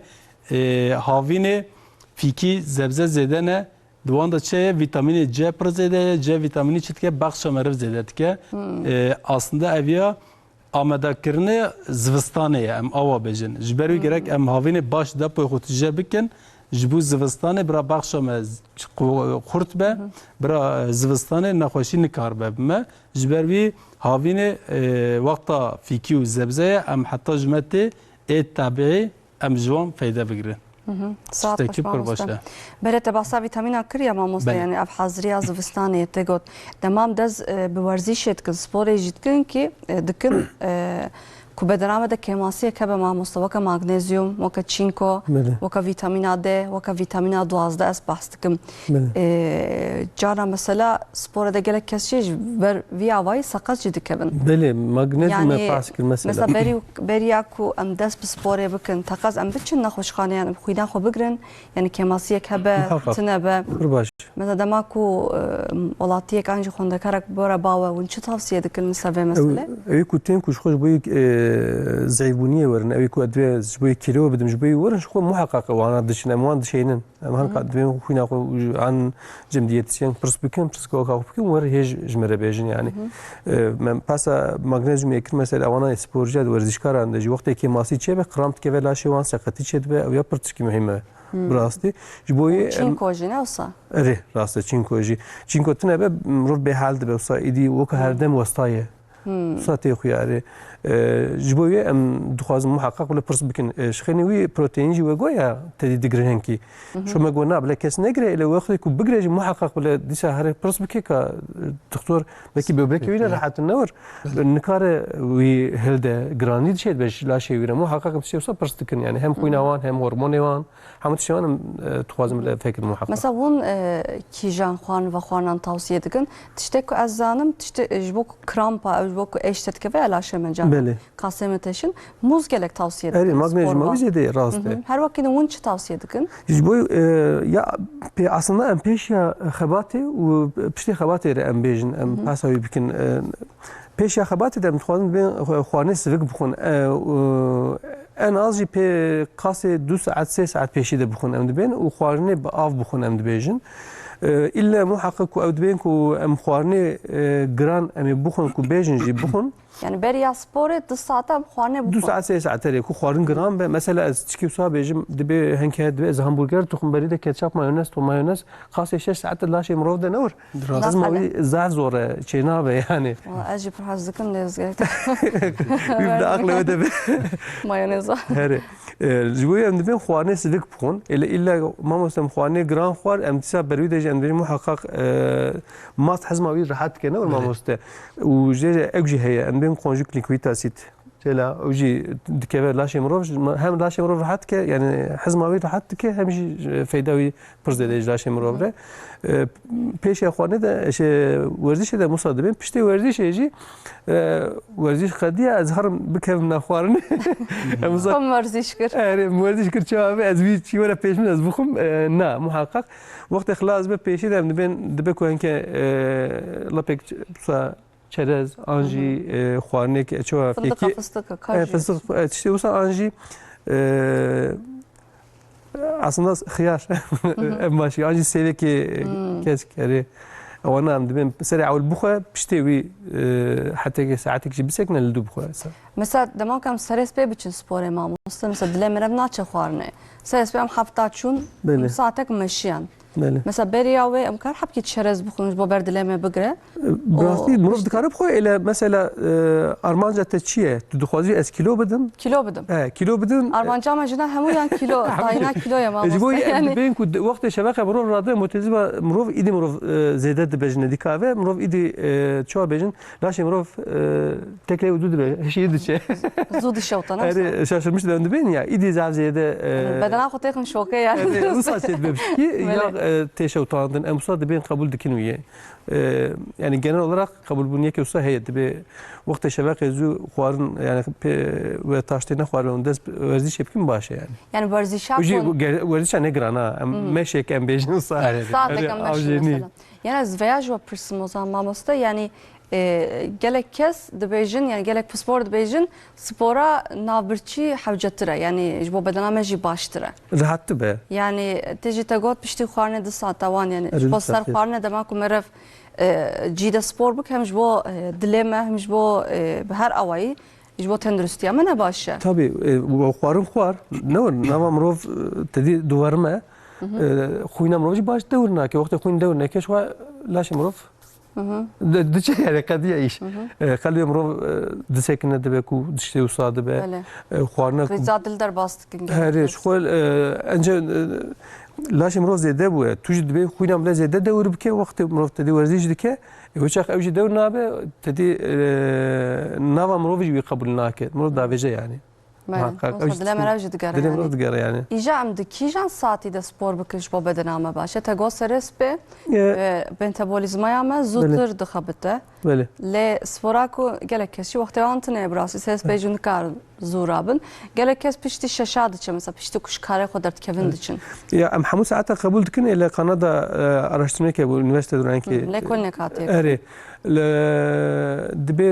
havine fiki zebze zedene دوان دا چه ویتامین C پرزده C vitamini çitke bakşa merv zedetke aslında evya amada kirne zivistane em ava bejin jberu gerek em havine baş da poy xutje bikin jbu zivistane bra bakşa mez xurt be bra zivistane naxoşi nikar be me jbervi havine vaqta fiki u zebze em hatta jmete et tabii ام جوان فایده بگیرن ساعت شتێکی پڕ باشە. بەرێتە باسا ڤیتامینە کریە مامۆستا بله. یعنی ئەف حەزرییا زڤستانێ تێگوت دەمام دەست bi werzîşê dikin sporê jî dikin ki dikin ku bedename de kemasiyek hebe mamosta weka magnezyum weka çinko Bele. weka vîtamîna D weka vîtamîna 12 ez behs dikim cara mesela spora de gelek kes jî ber vî avayî seqet jî dikevin بله مغنيزيوم باس كل mesela مثلا beriya ku em dest bi sporê bikin teqez em biçin nexweşxaneyan em xwîna xwe bigirin yani kemasiyek hebe Muhakkak. tune be باش mesela dema ku welatiyek an jî xwendekarek bora bawe hûn çi tavsiye dikin li ser vê meselê اوي كو تين كو شخوش بوي زعيبونيه ورن اوي كو ادوي بوي كيلو بدم بوي ورن شخو محقق وانا دشنا موان دشينن ام هان قد خوينا عن جمديتين برس بكم برس كو بكم ور هيج جمره بيجن يعني من باسا مغنيزيوم يكر مثلا وانا سبورجا ورزشكاران دجي وقت كي ماسي تشي به قرامت كي لا شي وان سقتي تشي به او يبرتشكي مهمه براستي جبوي çinko jî ne olsa اري راسته چينكوجي چينكو تنه به مرو به حال ده وسا ايدي وك هردم وسطايه ساتي خياري جبوي ام دخوازم محقق ولا برس بكن شخني وي بروتين جي وغويا تدي دغرهنكي شو ما قلنا بلا كاس نجري الى وقت يكون بقري محقق ولا ديسا هري برس بكي دكتور بكي ببركي وين راحت النور النكار وي هلدا جراند شيء باش لا شيء وين محقق بس يوصل برس تكن يعني هم خوينوان هم هرمونيوان هم تشوان تخوازم فكر محقق mesela hûn kîjan xwan ve xwanan tavsiye dikin tiştek ku ez zanim tiştek ji bo ku krampa ew ji bo ku eş te dikeve elaşe min can بله kasê min teşin muz gelek tavsiye اري dikin مغنيزيوم وزيدي راسته her vakit hûn çi tavsiye dikin جبوي يا اصلا ام بيشيا خباتي وبشتي خباتي ام بيجن ام باسوي بكن بيشيا خباتي دم خوان بين خواني سفك بخون انا ازجي بي قاسي 2 ساعات 3 ساعات بيشي ده بخون ام دبين وخوارني باف بخون ام دبيجن الا محقق او دبين كو ام خوارني جران ام بخون كو بيجن جي بخون yani beriya sporê 2 saate em xwane 2 ساعات 3 ساعات تري كو خوارن جرام به مثلا از تشكي سوا بيجم دبي هنك دبي از همبرجر تخم بريده كاتشاب مايونيز تو مايونيز خاصه 6 ساعات لا شيء مرود نور لازم زاد زور چينابه يعني ez jî pir hez dikim lêz gerek بيبدا عقله بده mayoneza هري جوي ام دبي خوارني سلك بخون الا ما مسلم خوارني جران خوار ام تسا بريده جن محقق ما حزمه راحت كنا ما مست وجي اجي هي ام بين كونجوك ليكويتا سيت لا وجي دكبر لا شيء مروج هم لا شيء مروج راحت ك يعني حزمه راحت ك هم فايدوي برزدج لا شيء مروج پیش اخوانه ده ورزش ده مصادبين پشتی ورزش يجي ورزش قديه از هرم بكم نخوارن خم ورزش كر ورزش كر شباب از بي شي ولا پیش من از بخم نا محقق وقت خلاص به پیشی ده بين دبه كون ك لپک çerez, anji, خوارنك شو فندق فستق كاجي فستق تشتي وصل anji aslında خيار ماشي anji سيلكي كاسكري وانا عم دبن سريع والبخه بشتوي حتى ساعتك جي بسكن الدبخه mesela demek ki stres be biçin sporê mamosta mesela dilemirem naçe xwarne stres be em hafta çun saatek meşiyan mesela beriya ve em kar hep ki çerez bixun bo ber dileme bigre براستی مرد دکاره بخواه اله مثلا ارمانجا تچیه تو دخوازی از کیلو بدم kilo bidim کیلو بدم armanca mecina hemu yan kilo dayına kiloya mamosta جبوی yani بین کو وقت شبکه مرو راده متزبا مرو ایدی مرو زیاده بجنه دیکاوه مرو ایدی چوا بجن لاش مرو تکلی ودود به هشی دیچه zud işevtana اری شاشرمش دند بین یا ایدی زیاده bedena xwe têxin şoke yani وصلت ببشكي يا تيشو طاندن امصاد بين قبول دكنويه يعني genel olarak kabul bunye ki usta heyet be vakti şebeke zu خوارن yani ve taştına خوارن ders verziş yapayım başa yani. yani verziş Uji yapın verziş ne grana meşek em bejin usta. saatek em mesela yani zveyaj ve pırsım o zaman mamosta yani gelek kes dibêjin yani gelek spor dibêjin spora navbirçî hewcetire yani ji bo bedena me jî baştir e Rahat be. yani te jî te got piştî xwarnê 2 saat wan yani ji bo ser xwarnê dema ku meriv cî de spor bik hem ji bo dilê me hem ji bo bi her awayî ji bo tenduristiya me ne baş e Tabii خوارن خوار ne var مرov tedi duvarma خوينا مرov baş devrna ki vakti خوين devrna ki şu لاش مرov دچه يعني قد يعيش قلبي مرو دسكنه دبكو دشتي وصاد به خوارنا Rica dilder bastık. هري شغل انجا لاش مرو زيده بو توجد به خوينا بلا زيده دور بك وقت مرو تدي ورزيج دك وشاخ اوجي دور نابه تدي نافا مرو بيجي قبلناك مرو دافجه يعني Dilem eravcı digara دلم yani. مرو دقر يعني İja amdı kijan saati de spor bıkış bu bedenama başa te goseres be metabolizmaya mı zuttur dıkhabıte بله le sporaku gelek kesi vakti antine brası ses bejun kar zurabın gelek kes pişti şaşadı çe mesela pişti kuş kare kadar kevin için يا ام حمو ساعتها قبول دكن الى قناه araştırma ki bu üniversite duranki le kol ne katı اري دبي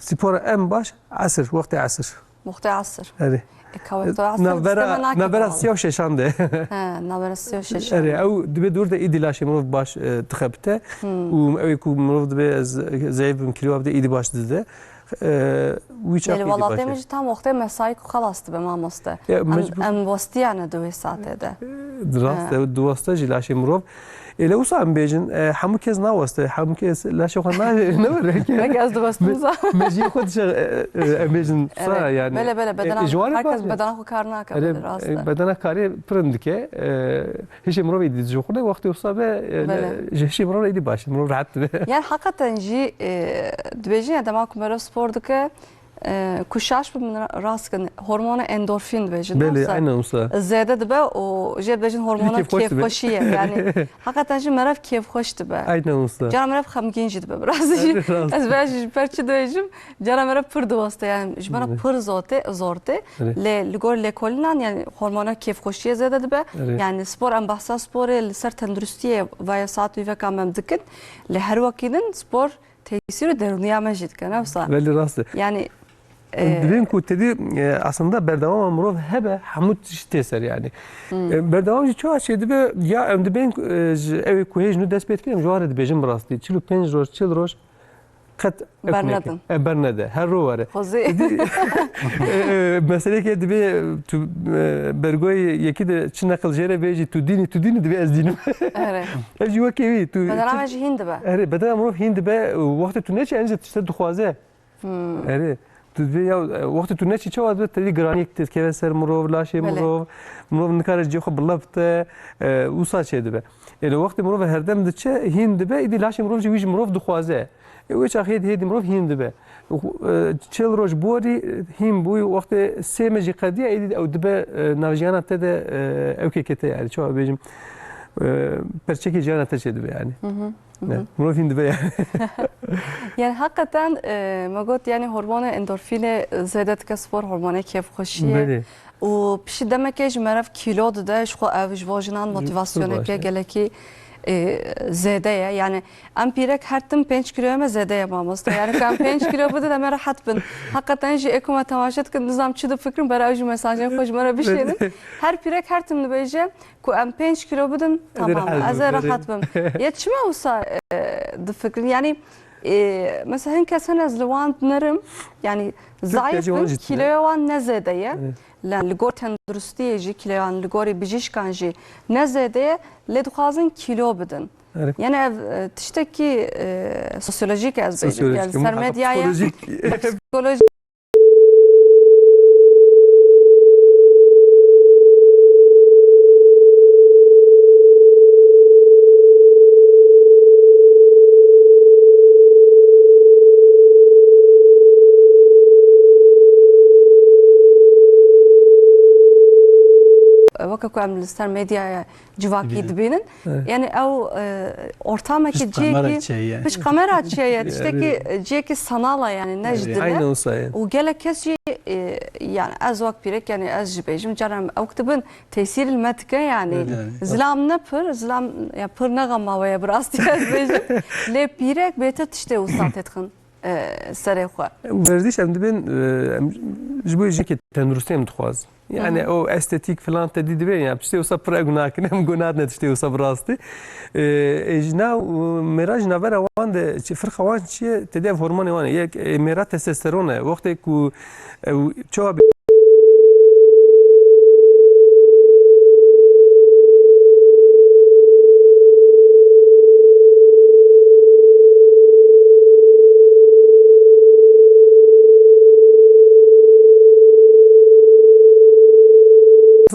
سبور ام باش عصر وقت عصر muhte asır اري kavakta asır نبرا سيو ششانده he naberası şaşadı اري او دبي دور ده ايدي لاشي مروف باش تخبته و يكون مروف دبي زعيب كيلو ابدا ايدي باش دده ويش yani valla demiş tam vakti mesai kalastı be mamoste em vasti yani döve saatede دراسته دواسته جلاشي مروف إلى وصل بيجن حمو كيز ناوسته حمو كيز لا شو خنا نورك ne gezdi bastımıza مجي خد بيجن صار يعني bele bedena herkes bedena ku karna akabilir aslında بدنا كاري برندك هيش مروف يدي جوخله وقت وصل هيش مروف يدي باش مروف راحت yani hakikaten ji dibeci ya demek ki spordaki kuşaş bir rastgele hormonu endorfin dibeci بله عينه وصل zede dibe o je dibecin hormonu keyif hoşiye yani hakikaten ji meraf keyif hoş dibe عينه وصل Cana meraf xemgin ji dibe biraz ez ben perçi dibecim cana meraf pır divasta yani ji bana pır zorte le ligor le kolinan yani hormonu keyif hoşiye zede dibe yani spor en bahsa spor ser tenduristiye veya saat ve kamem dikin le her vakidin spor tesiri deruniya mecid kana vsa بله راسته yani دبين كو تدي aslında berdamam amrov hebe hamut teser yani berdamam ço şey dibe ya dibin ev ku hej nu despet kirim jwar dibejim rasti çilu 5 roz çil roz kat Bernadın. Bernade her ro var Xozi mesela ki dibe tu bergoy yeki de çin akıl jere beji tu dini dibe ez dinim evet ez yuva kevi tu bedena ji hind be evet bedam amrov hind be vakti tu ne çenze işte duxwaze evet دبي يا وقت تونسي شو هذا تدي جرانيك تكسر مرov لاشي مرov نكار جي خو بلفت وصا شي دبي الى وقت مرov هردم دچه هين دبي دي لاشي مرov جي ويج مرov دخوازه ويش اخيد هيدي مرov هين دبي تشيل روج بوري هين بوي وقت سيمجي قديه ايدي او دبي نافجانا تد اوكي كته يعني شو بيجم perçeki cana taşıdı yani. Bunu hindi be. Yani hakikaten magot yani hormonu endorfine zedet ke spor hormonu keyif hoşiye. O pişi demek ki jmeraf kilo da şu aviş vajinan motivasyonu ke geleki zede ya yani ampirek her tim 5 kiloya mı zede yapamaz yani kan 5 kilo bu da mera hat bin hakikaten ji ekuma tamaşat kan nizam çıdı fikrim barajı mesajı koş mera bir şeyin her pirek her tim beje ku am 5 kilo budum tamam az rahat bin yetişme olsa de fikrim yani mesela hinkesen az levant nerim yani zayıf bin kiloya wan ne zede ya لگور تندرستی جی کلیان لگوری بیجیش کانجی نزده لدخوازن کیلو بدن یعنی تشتکی سوسیولوژیک از بیجیم yani sermediaya psikolojik وكاكو عم الستار ميديا جواكي دبينن يعني او ortama ki ceki piş kamera çeye tişteki ceki sanala yani nejdine aynı olsa o gelekes yani az vak pirek yani az jibejim caram aktibin tesir metke yani zlam ne pır zlam ya pır ne gama ve biraz az bejim le pirek bete tişte usat etkin serexwa verdiş em dibin jbo jeki tendrustem dixwaz yani o estetik falan tedi dibe ya işte usa praguna kinem gunad ne işte usa brasti ejna miraj navera wan de çifir xawan çi tedi hormonu wan yek mera testosterone vaqti ku çoğu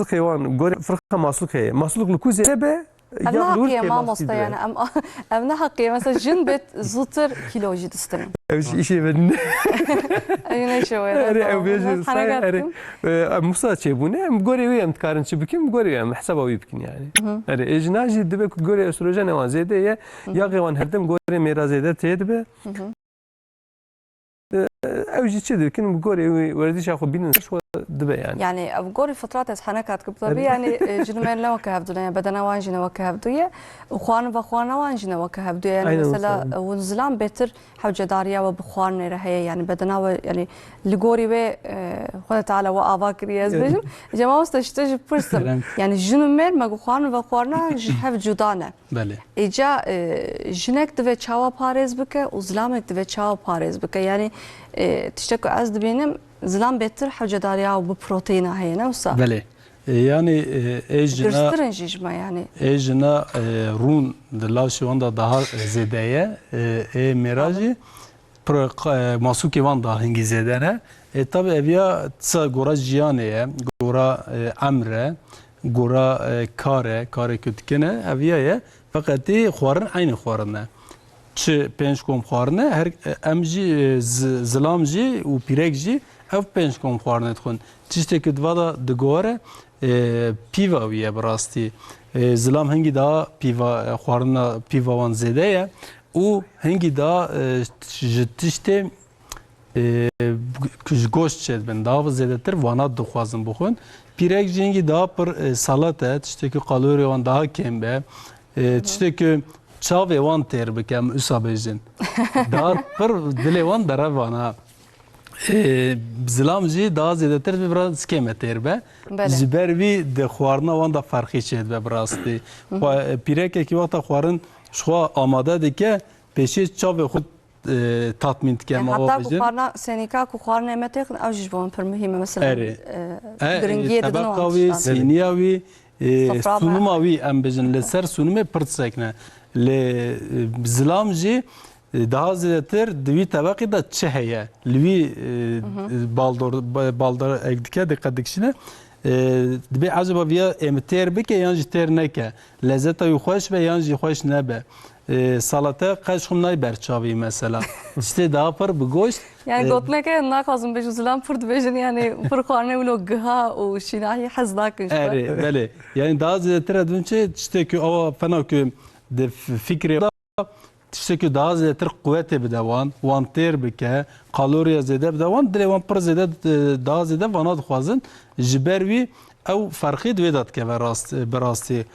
خيوان غور فرقه مسلوق هي مسلوق لكوزه به Ev ne hakkıya mamosta yani ev ne hakkıya mesela jin bet zutur kiloji disterim. işi ben Yine şu اري او بيجي صحيح اري موسى تشيبونه غوري ويم تكارن تشبكم غوري ويم حسابه ويبكن يعني اري اجناجي دبك غوري استروجين وان زيده يا غيوان هردم غوري ميرازيده تيدبه اوجي تشدر كن غوري ورديش اخو بين شو دبه يعني يعني غوري فترات از حنكات قبل يعني جنمر لو كهبدو يعني بدنا وان جنا وكهبدو وخوان وخوانا وان جنا وكهبدو يعني مثلا ونزلان بتر حوجه داريا وبخوان رهيه يعني بدنا يعني لغوري و خد تعالى وافاكر يزبج جماعه استشتج برسم يعني جنمر ما خوان وخوانا جهف جدانه بله ايجا جنك دو چاوا پاريز بك وزلامك دو چاوا پاريز بك يعني تشتكو از دبينم زلام بهتر حوجه داريا وببروتين هي نوسا بله yani gösterinci yani ejna run de lavşivanda daha zedeye miraji masuki van da hangi zedene tabi evya tsa gora jiyane gora amre gora kare kütkene evya fakat xwarin aynı xwarine çi penç kom xwarine her emji zlamji u pirekji ev penç kom xwarine tkun tişteki dvada de gore پیوا ویه براستی زلام هنگی دا پیوا خوارنا پیوا وان زده یا او هنگی دا جتشته کج گوشت شد بن دا و زده تر وانا دخوازم بخون پیرک جنگی دا پر سالته تشته که قالوری وان daha کم به تشته که چاوی وان تر بکم اسابجن دا پر دل وان دره وانا زلامجی daha zedetir ve biraz skemeter be. Zibervi de xwarna wan da farqi çed be brasti. Pireke ki vaqta xwarın şwa amade dike peşi çave xud tatmin dike ma hatta bu xwarna senika ku xwarna emete avj bon per mühim mesela. Gringiye de no. Seniyavi sunumavi em bejin le ser sunume pırtsekne. Le zlamji daha zedetir dvi tabaqi da çeheye lvi baldor ekdike dikkat dikişine dibe acaba via emter bike yanjı ter neke lezzeta yuxoş ve yanjı xoş nebe salata qaşxum nay berçavi mesela işte daha par bu goşt yani gotneke nakazım bejuzulan purt bejin yani fırqane ulo gha o şinahi hazdakin evet bele yani daha zedetir adınçe işte ki o fena ki de fikri tişteki daha zedetir kuvveti bidevan, wan ter bike, kaloriya zede bidevan, dile wan pır zede daha zede vana dixwazin, jibervi ev farqi dvedat ke berasti.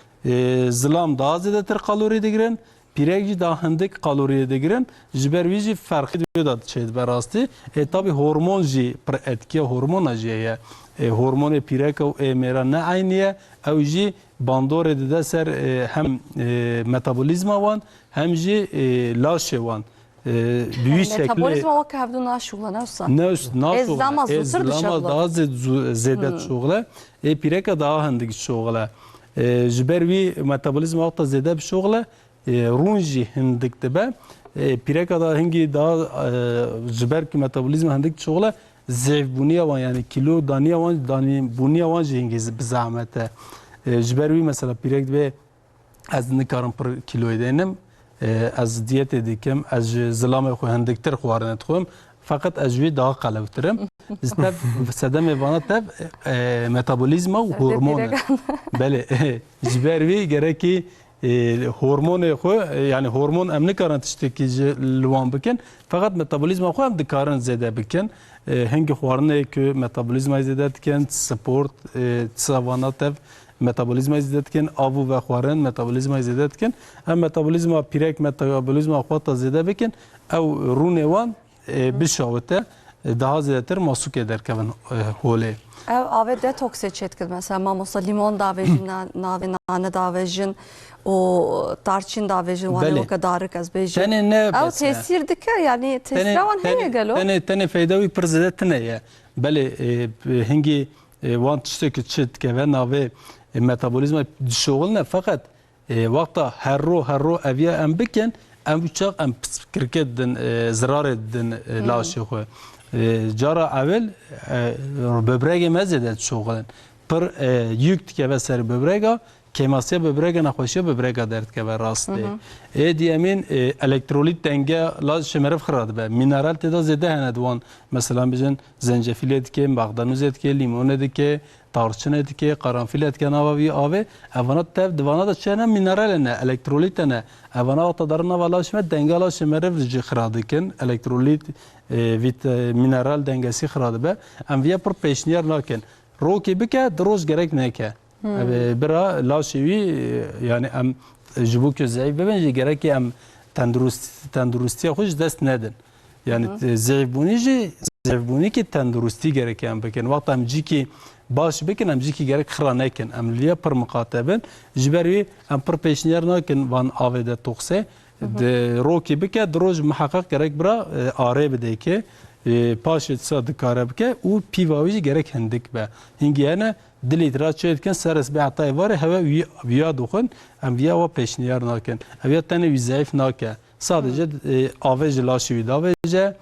Zilam daha zedetir kalori digirin, pirekji daha hindik kaloriye digirin, jibervi ji farqi dvedat çed berasti. Tabi hormon ji pır etkiye hormona jiye. Hormonu pirek ev mera ne ayniye, ev ji bandor edide ser hem metabolizma wan hem jî laşê wan büyük şekli metabolizma wek hevdû naşûla newsa ezlama daha zêde şoğle pîreka daha hindik şoğle ji ber wî metabolizma wexta zêde bi şoğle rûn jî hindik dibe pîreka da hingî daha ji ber ki metabolizma hindik şoğle zêvbûniya wan yani kilo daniya wan bûniya wan jî hingî bi zahmet e ji ber wî mesela pîrek dibe ez nikarim pir kiloyê denim از دیت دیکم از زلام خو هندکتر خوارنه تخوم فقط از وی دا قلبترم استف صدم وانه تب متابولیزم و هورمون بله جبر وی گرکی هورمون خو yani هورمون امن کارن تشتکی لوان بکن فقط متابولیزم خو هم دکارن زده بکن هنگ خوارنه که متابولیزم زده کن سپورت سوانا تب metabolizma izledetken avu ve xwarin metabolizma izledetken hem metabolizma pirek metabolizma xwata zede bikin ev rûnê wan bişawite daha zêdetir masûk ederkevin holê ev avê detoksê çêtkir mesela mamosta limon davêjin navê nane davêjin o tarçın davêjin wan weke darik ez bêjim ew tesîr dike yani tesîra wan heye gelo tenê feyda wî pir zêde tune ye belê hingî wan tiştekî çêdike ve navê metabolizma şoğulne fakat vakta her ro eviye em bikin em uçak em kirket din zarar edin laşı xwe cara evvel böbrege mezede şoğulun پر یوک که به سر ببرگا کیماسیا ببرگا نخوشی ببرگا درد که به راسته ایدی امین الکترولیت دنگه لاز شمرف خراد به مینرال تدا زده هندوان مثلا بجن زنجفیل که مقدونوز که لیمون که تارچن که قرنفیل که نواوی آوه اونا تب دوانا دا چه نه مینرال نه الکترولیت نه اونا وقت دارن والا شما دنگه لاز شمرف رج خراد کن الکترولیت ویت مینرال دنگسی خراد به ام ویا پر پیشنیار نکن روکی بکه دروز گرک نکه برا لاشوی یعنی ام جبو که ضعیف ببینید گرک ام تندرستی خوش دست ندن یعنی ضعیف بونی که تندرستی گرک ام بکن وقت ام جی که باش بکن ام جی که گرک خرا نکن ام لیا پر مقاطبن جبروی ام پر پیشنیار نکن وان آویده توخسه روکی بکه دروز محقق گرک برا آره بده که پاشت ساد کاره بکه او پیواوی گرک هندک به هنگیانه دلیت را چید کن سرس به عطای واره هوا ویا دخون ام ویا و پیشنیار نکن ویا تنه وی ضعیف نکه sadece avej laşivi davece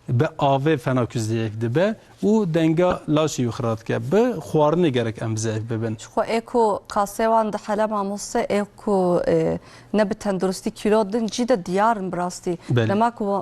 به آوه فناکوز ضعیف دبه او دنگا لاشی خراد که به خوارنی گرک ام ضعیف ببن خو اکو قاسوان ده حالا ماموسه اکو نب تندرستی کیلو دن جیده دیار براستی لما کو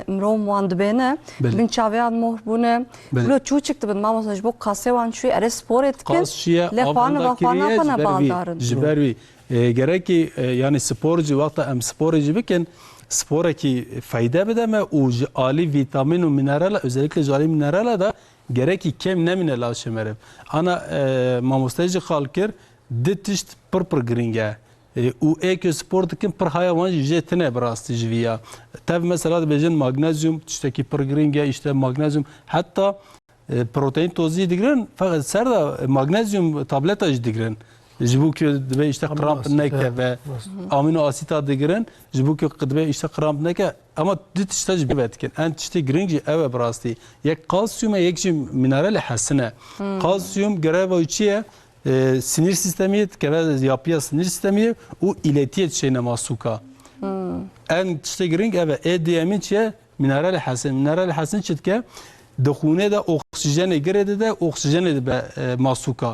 مرو مواند بینه بین چاویان مهر بونه بلو چو چکت بین ماموسه جبو قاسوان شوی اره سپورت کن لخوان و خوانا پنه بالدارن جبروی گرکی یعنی سپورجی وقتا ام سپورجی بکن spora ki fayda bedeme o ali vitamin ve mineral özellikle ali mineral da gereki kem ne mineral şemerib. Ana mamostacı halkir ditişt pır gringe. O ek sport kim pır hayvan jetine brasti jviya. Tabi mesela da bejin magnezyum işte ki pır gringe işte magnezyum hatta protein tozu digren fakat serda magnezyum tableta digren. جبو که دبی اشته قرامپ نکه و آمینو آسیتا دیگرن جبو که دبی اشته قرامپ نکه اما دیت اشته جبی بد کن انت اشته گرینگی اوه براستی یک کالسیوم یک جی مینرال حسنه کالسیوم گره چیه sinir sistemi که yapıya sinir sistemi o iletiyet şeyine masuka en işte gring eve EDM'in çiye mineral hasen çitke دخونه ده اکسیژن گرده ده اکسیژن ده به ماسوکا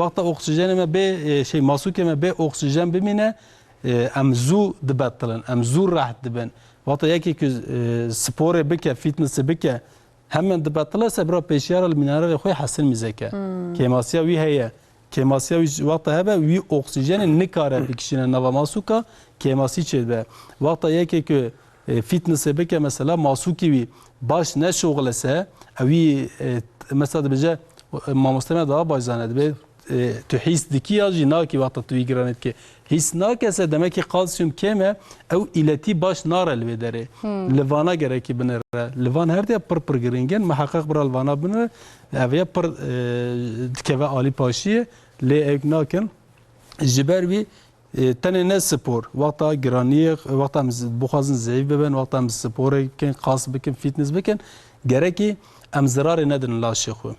وقتا اکسیژن ما به شی ماسوکه ما به اکسیژن بمینه امزو دبطلن امزو راحت دبن وقتا یکی که سپور بکه فیتنس بکه همین دبطله سبرا پیشیار المینرال خوی حسن میزکه کیماسیا وی هيا کیماسیا وقتا هبه وی اکسیژن نکاره بکشینه نوا ماسوکا کیماسی چه وقتا یکی که فیتنس بکه مثلا ماسوکی وی باش نه شغلسه اوی مثلا بجه ما مستمع daha bazıları be تو حس دکی یا جنا کی وقت توی گرانت که حس ناکسه demek ki kalsiyum keme او ileti baş narel ve dere levana gerek biner levan her de pır gringen muhakkak bir levana biner ve pır dikeve ali paşi le egnaken jiber tane ne spor vaqta graniye vaqta buxazın zayıf beben vaqta spor ken khas bekin fitness bekin gereki em zararı nedin la şeyxu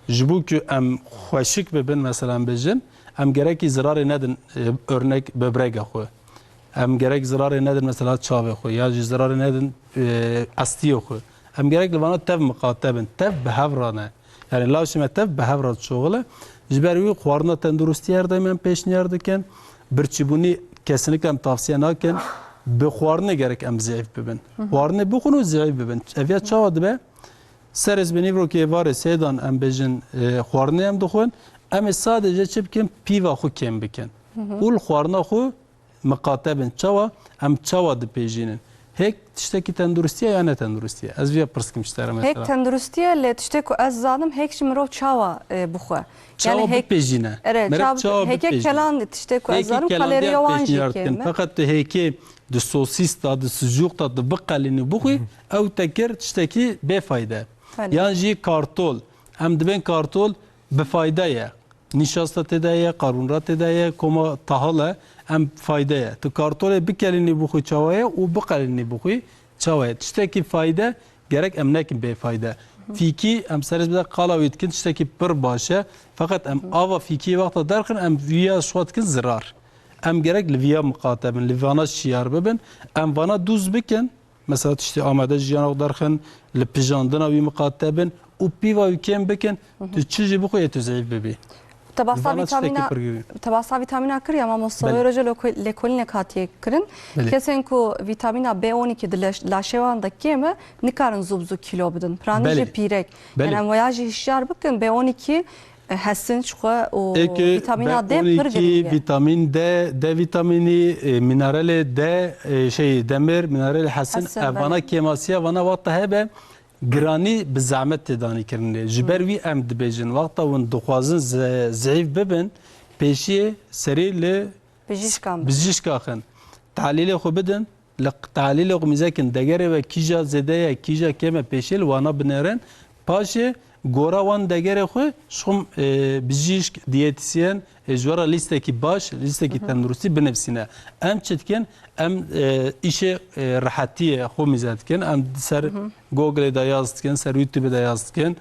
jibu ki em xoşik beben mesela bejin em gereki zararı nedin örnek böbrek xu em gerek zararı nedin mesela çave xu ya zararı nedin astiyo xu em gerek levana tev muqataben tev behavrane yani la şime tev behavrat şoğle jiberwi xwarna tendurusti yerde men peşniyar diken برچبونی kesinlikle em tavsiye nakin bi xwarinê gerek em zayıf bibin. Xwarinê bixwin û zayıf bibin. Ev çawa dibe serez bi nîvrokê varê sêdan em bêjin xwarinê em dixwin em ê sadece çi bikin pîva xwe kêm bikin. û li xwarina xwe miqate bin çawa em çawa dipêjînin. Hek tiştekî tendurustiye ya ne tendurustiye? Ez vê pirskim iştere mesela. Hek tendurustiye lê tiştek ku ez zanim hek ji mirov çawa bixwe. Yani bipêjîne. Heke kelan tiştek ku ez zanim kaloriya wan jî kêm. Fakat heke di sosis da di sucuk da di biqelînî bixwe ew tekir tiştekî bêfayde. Yan jî kartol. Em dibên kartol bifayde ye. Nişasta têde ye, qarûnra têde ye, koma tahal e. em fayda tu kartole bikelini bu çavaya u bikelini bu çavaya tişteki fayda gerek em nekin be fayda fiki em serez bide qala witkin tişteki pir başa fakat em ava fiki vaqta derkin em viya şwatkin zarar em gerek liviya muqatabin livana şiyar bibin em vana duz bikin mesela tişti amade jiyana derkin li pijandina wi muqatabin û pîva wî kêm bikin tu çi jî bixwe tu zayıf bibî. Tabasa Vana tiştekî vitamina pir girî. tabasa vitamina kır ya ama Bele. soyroja lekoline katiye kırın. Bele. Kesin ku vitamina B12 de laşevan da keme nikarın zubzu kilo bidin. Pranije Bele. pirek. Bele. Yani voyajı hişyar bakın B12 hesin şu o Eke vitamina D pır B12, giriyor. vitamin D vitamini, minerali D, demir, minerali Hasan, hasin, bele. vana kemasiya, vana vakta hebe girani bi zahmet tedani kirine. Jiber wî em dibêjin vakta hûn dixwazin zayıf bibin, pêşiye serî li Bijişkan. bijîşka xin. Tahlîlê xwe bidin, li tahlîlê xwe mizekin degerê ve kîja zêdeye, kîja keme pêşî li wana binêrin, paşê gora wan degerê xwe şum bijîşk, diyetisyen ji wera lîstekî baş, lîstekî tendurustî binivîsîne. Em çi dikin? Em îşê rahetiyê xwe mize dikin. Em ser Google'ê de yaz dikin, ser YouTube'ê de yaz dikin.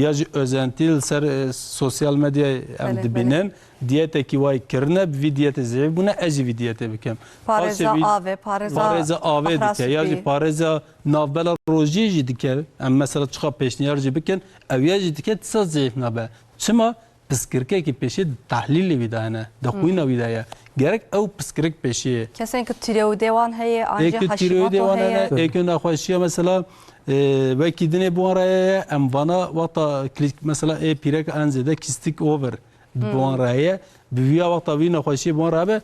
Ya jî özentî li ser sosyal medyayê em Bele, dibînin. Diyetekî wayê kirine bi vî diyetê zêv bûne ez jî vî diyetê bikim. Pareza Paşê vî- AV, Pareza AV dike ya jî pareza navbela rojî jî dike. Em mesela çıxa pêşniyar jî bikin. Ew ya jî dike tisa zêv nabe. Çima piskirkekî pêşî tahlîlê wî de hene. Dixwîna wî de ye. Gerek ew piskirik pêşî ye. Kesin ku tiroid wan heye, anje Eke tiroîdê haşimato wan hene, heye. eke naxweşiya mesela wekî dinê bi wan re ye em vana wata mesela pîrek en zêde kistik over bi wan re ye. Bi vîya wexta wî nexweşiyê bi wan re hebe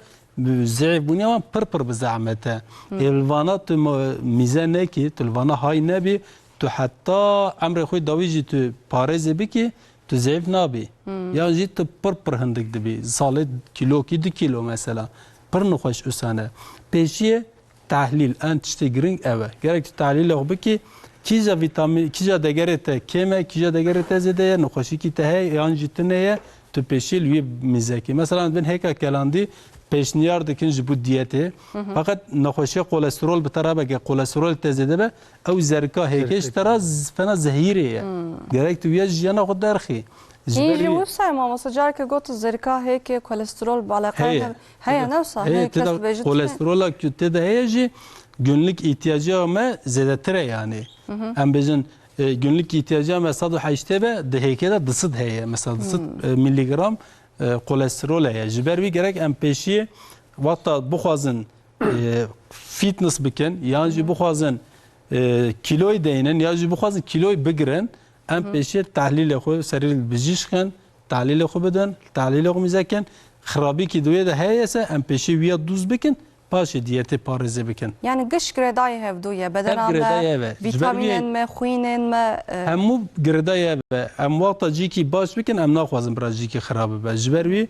zêv bûniya wan pir bi zehmet e. Li vana tu mîze nekî, tu li vana hay nebî, tu heta emrê xwe dawî jî tu parêzê bikî, tu zayıf nabî. Ya jî tu pir hindik dibî. Salê kîlokî 2 kîlo mesela. Pir nixweş ûsane. Pêşiye tahlîl en tiştê giring ev e. Gerek tu tahlîlê xwe bikî, kîja vîtamin, kîja degerê te kêm e, kîja degerê te zêde ye, nixweşîkî te heye, yan jî tune ye, tu pêşî li wî mîzekî. Mesela bin hêka kelandî pêşniyar dikin ji bo diyetê. Fakat nexweşiya kolesterol bi tarafeke kolesterol te zêde be, ew zerika hêkê ji te re fena zehîrê ye. Gerek tu ya jiyana xwe derxî. İyi website ma mesela ki gotu zerika heke kolesterol balaqayla heye nefsa Heye ne te de kesbejit. kolesterola te de heye jî günlük ihtiyacı me zêdetir e yani. Em bêjin günlük ihtiyacı me 180 be de hêkê de disîd heye. Mesela disîd miligram kolesterol heye. Ji ber wî gerek em pêşî wexta bixwazin fitness bikin yan jî bixwazin kîloy deynin ya jî bixwazin kîloy bigirin. Em pêşê tahlîlê xwe serî bijîşkin, tahlîlê xwe bidin, tahlîlê xwe mizekin, xirabîkî duwê de heye se em pêşî wîya dûz bikin, paşê diyetê parêzê bikin. Yani gış gredayı hevduye bedena gredayê me, ve. vitaminen me, xwînên me. Hemû girdaya ve em wexta cîkî baş bikin em naxwazin bira cîkî xirab bibe. Ji ber wî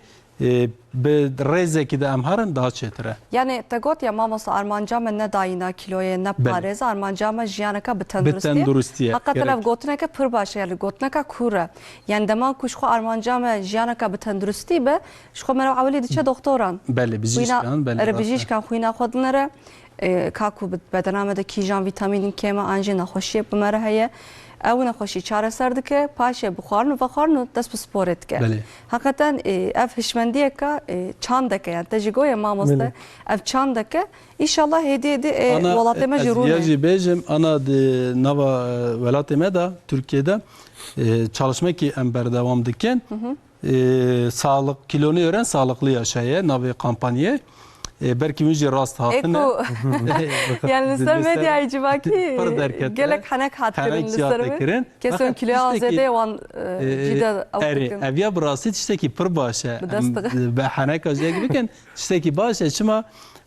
bi rêzekî de em herin daha çêtir e. Yani te got ya mamasa armanca me ne dayına kiloya ne Bele. pareza armanca me jiyaneka bi Bi tendurusti. tendurustiye. Hakikaten gerek. ev gotuneka pır baş yani gotuneka kure. Yani deman ku şu armanca me jiyaneka bi tendurusti be şu mera avli diçe doktoran. Belê bijîşkan, belê. Ere bijîşkan xwîna xwe dinere kaku bedena me de kîjan vîtamînin kême anjê nexweşiyê bi me re heye. Ew nexweşî çareser dike, paşê bixwarin û vexwarin û dest bi sporê dike. Belê. Hakikaten ev hişmendiyeka çand dike yani te jî goya mamoste ev çand dike. İnşallah hediye de welatê me jî Ya rûne. jî bêjim ana di nava welatê me de Türkiye'de çalışmakî em berdewam dikin. Sağlık kilonu öğren sağlıklı yaşaye navê kampanyayê. Belki min jî rast hatine. Eko yani lisser medyayı civaki Pır derkete. gelek hanek hatkirin Hanek lisser cihat mi? dikirin. Kesin Fakat kiloya tiştekî- azede wan cida Eri, avdikin. evya birası tiştekî pir baş e. Bi dest dikin. Be heneka jê bikin tiştekî baş e çima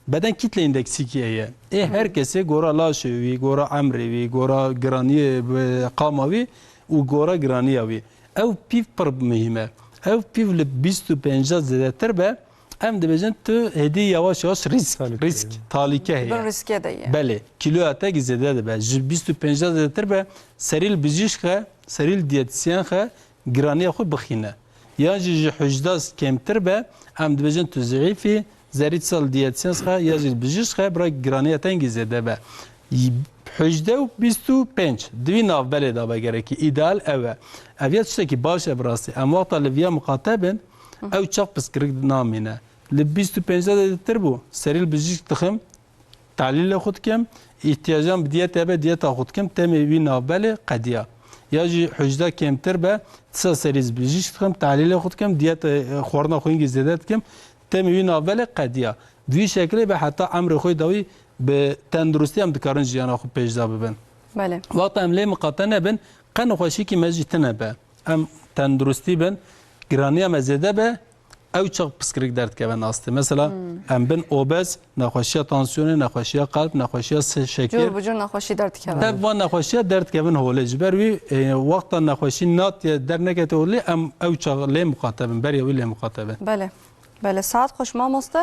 beden kitle indeksî ye. Herkese gora laşê wî, gora emrê wî, gora giraniyê qama wî û gora giraniya wî. Ew pîv pir mühim e. Ew pîv li 25 zêdetir be em dibêjin tu hedî yavaş yavaş risk talîke heye. Bir riske de ye. Belê, kiloya te zêde dibe. Ji 25 zêdetir be serîl bijîşk xe, serîl diyetisyen xe giraniya xwe bixîne. Ya jî ji hujdas kêmtir be em dibêjin tu zêîfî zerî sal diyetisyen xe ya jî bijîşk xe bira giraniya tengî zêde be. Hujde û 25 divî nav belê da be gerekî. İdeal ev e. Ev ya tiştekî baş e bi rastî. Em wexta li viya muqatebin ew çaq piskirik namîne. Li 25 zêdetir bû serîl bijîşk dixim tahlîlê xwe dikim, ihtiyacam bi diyetê be diyeta xwe dikim, temê wî navbelê qediya. یا جی حجده کمتر به تسا سریز بیجیش کم تحلیل خود کم دیت خورنا خوینگی زیادت کم تمیوی ناول قدیا وی شکلی به حتی عمر خوی داوی به تندرستی هم دکارن جیانا خود پیش دا ببن بله وقت هم لی مقاطع نبن قن خوشی که مجی تنبه هم تندرستی بن گرانی هم زیاده به او چه پسکریک درد که بن آسته مثلا هم بن اوبز نخوشی تانسیون نخوشی قلب نخوشی شکر جور بجور نخوشی درد که تب و نخوشی درد که بن هوله جبر وی وقت نخوشی نات در نکت هوله هم او چه لی مقاطبن بری وی لی مقاطبن بله بله ساعت خوش ما مسته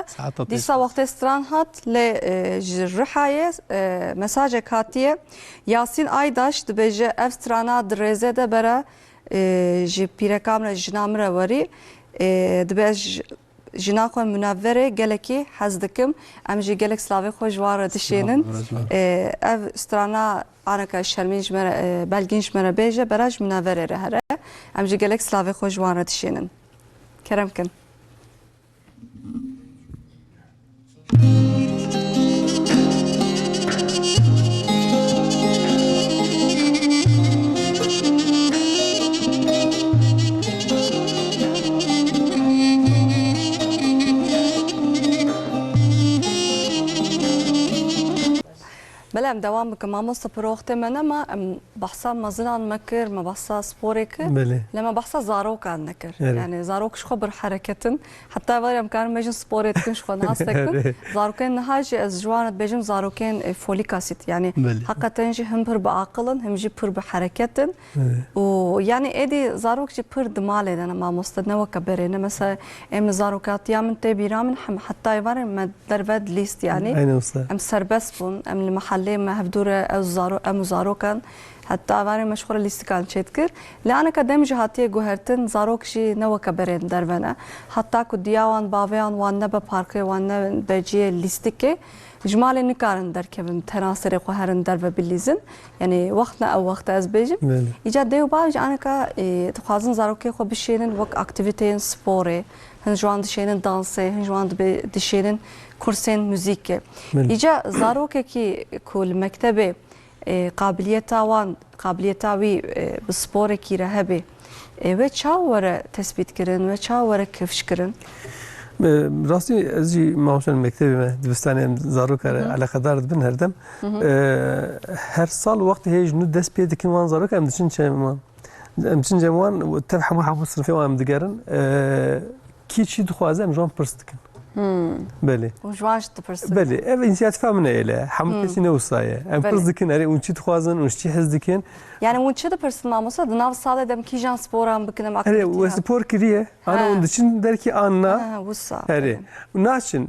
دیسا وقت استران هات ل جرحایه مساج کاتیه یاسین آیداش دبیجه افسترانا درزه ده بره جی پیرکامر جنامره وری دبیج جناخون منوره گلکی حزدکم ام جی گلک سلاوی خوش واره دشینن اف استرانا آنکه شرمینج مره بلگینج مره بیجه براج منوره رهره ام جی گلک سلاوی خوش واره دشینن کرم کن بله ام دوام بکم ماموستا پروخت من ما بحثا مزنان مکر ما بحثا سپوری کر بله لما بحثا زاروك عن نكر يعني زاروك شخو برحركتن حتى وارم كان بيجن سبوري تكن شخو ناس تكن زاروكين نهاج از جوانت بيجن زاروكين فوليك اسيد يعني حقا تنجي هم بر بعقلن هم جي بر بحركتن ويعني ادي زاروك جي بر دمالي انا ماموستا نوا كبرينا مثلا ام زاروكات يا من تبيرا من حتى يوارم ما دربد ليست يعني ام سربس بون ام المحل ما هفدور ام زارو كان حتى واري مشهور ليست كان شتكر لأن كدم جهاتي جوهرتن زاروك شي نوا كبرين دربنا حتى كدياوان باويان وان نبا باركي وان بجي ليستكي جمال نكارن در كم تناصر قهرن در بالليزن يعني وقتنا او وقت از بيجم ايجاد ديو باج انا كا تخازن زاروكي خو بشينن وك اكتيفيتين سبوري هن جوان دشينن دانسي هن جوان دشينن كورسين موزيكي ايجا زاروكي كي كل مكتبه قابلیتاوی بسپور کی رهبه و چاوره تثبیت کردن و چاوره کفش کردن راستی از جی ماشین مکتبی من دوستانم زارو کاره علاقه دارد بن هردم هر سال وقت هیچ نو دست پیدا کن وان زارو کم دشین چه من دشین جوان تفهم حماس صرفی وام دگرن کی چی دخوازم جوان پرست کن بله وجواش تبرس بله اف انسياتيف من اله حمل كسي نوصايه ام برزكن اري ونشي تخوازن ونشي حزدكن يعني ونشي دبرس ماموسا دناف ساله دم كي جان سبورام بكنم اكتيفيتي اري وسبور كريه انا وندشن دركي انا وصا اري وناشن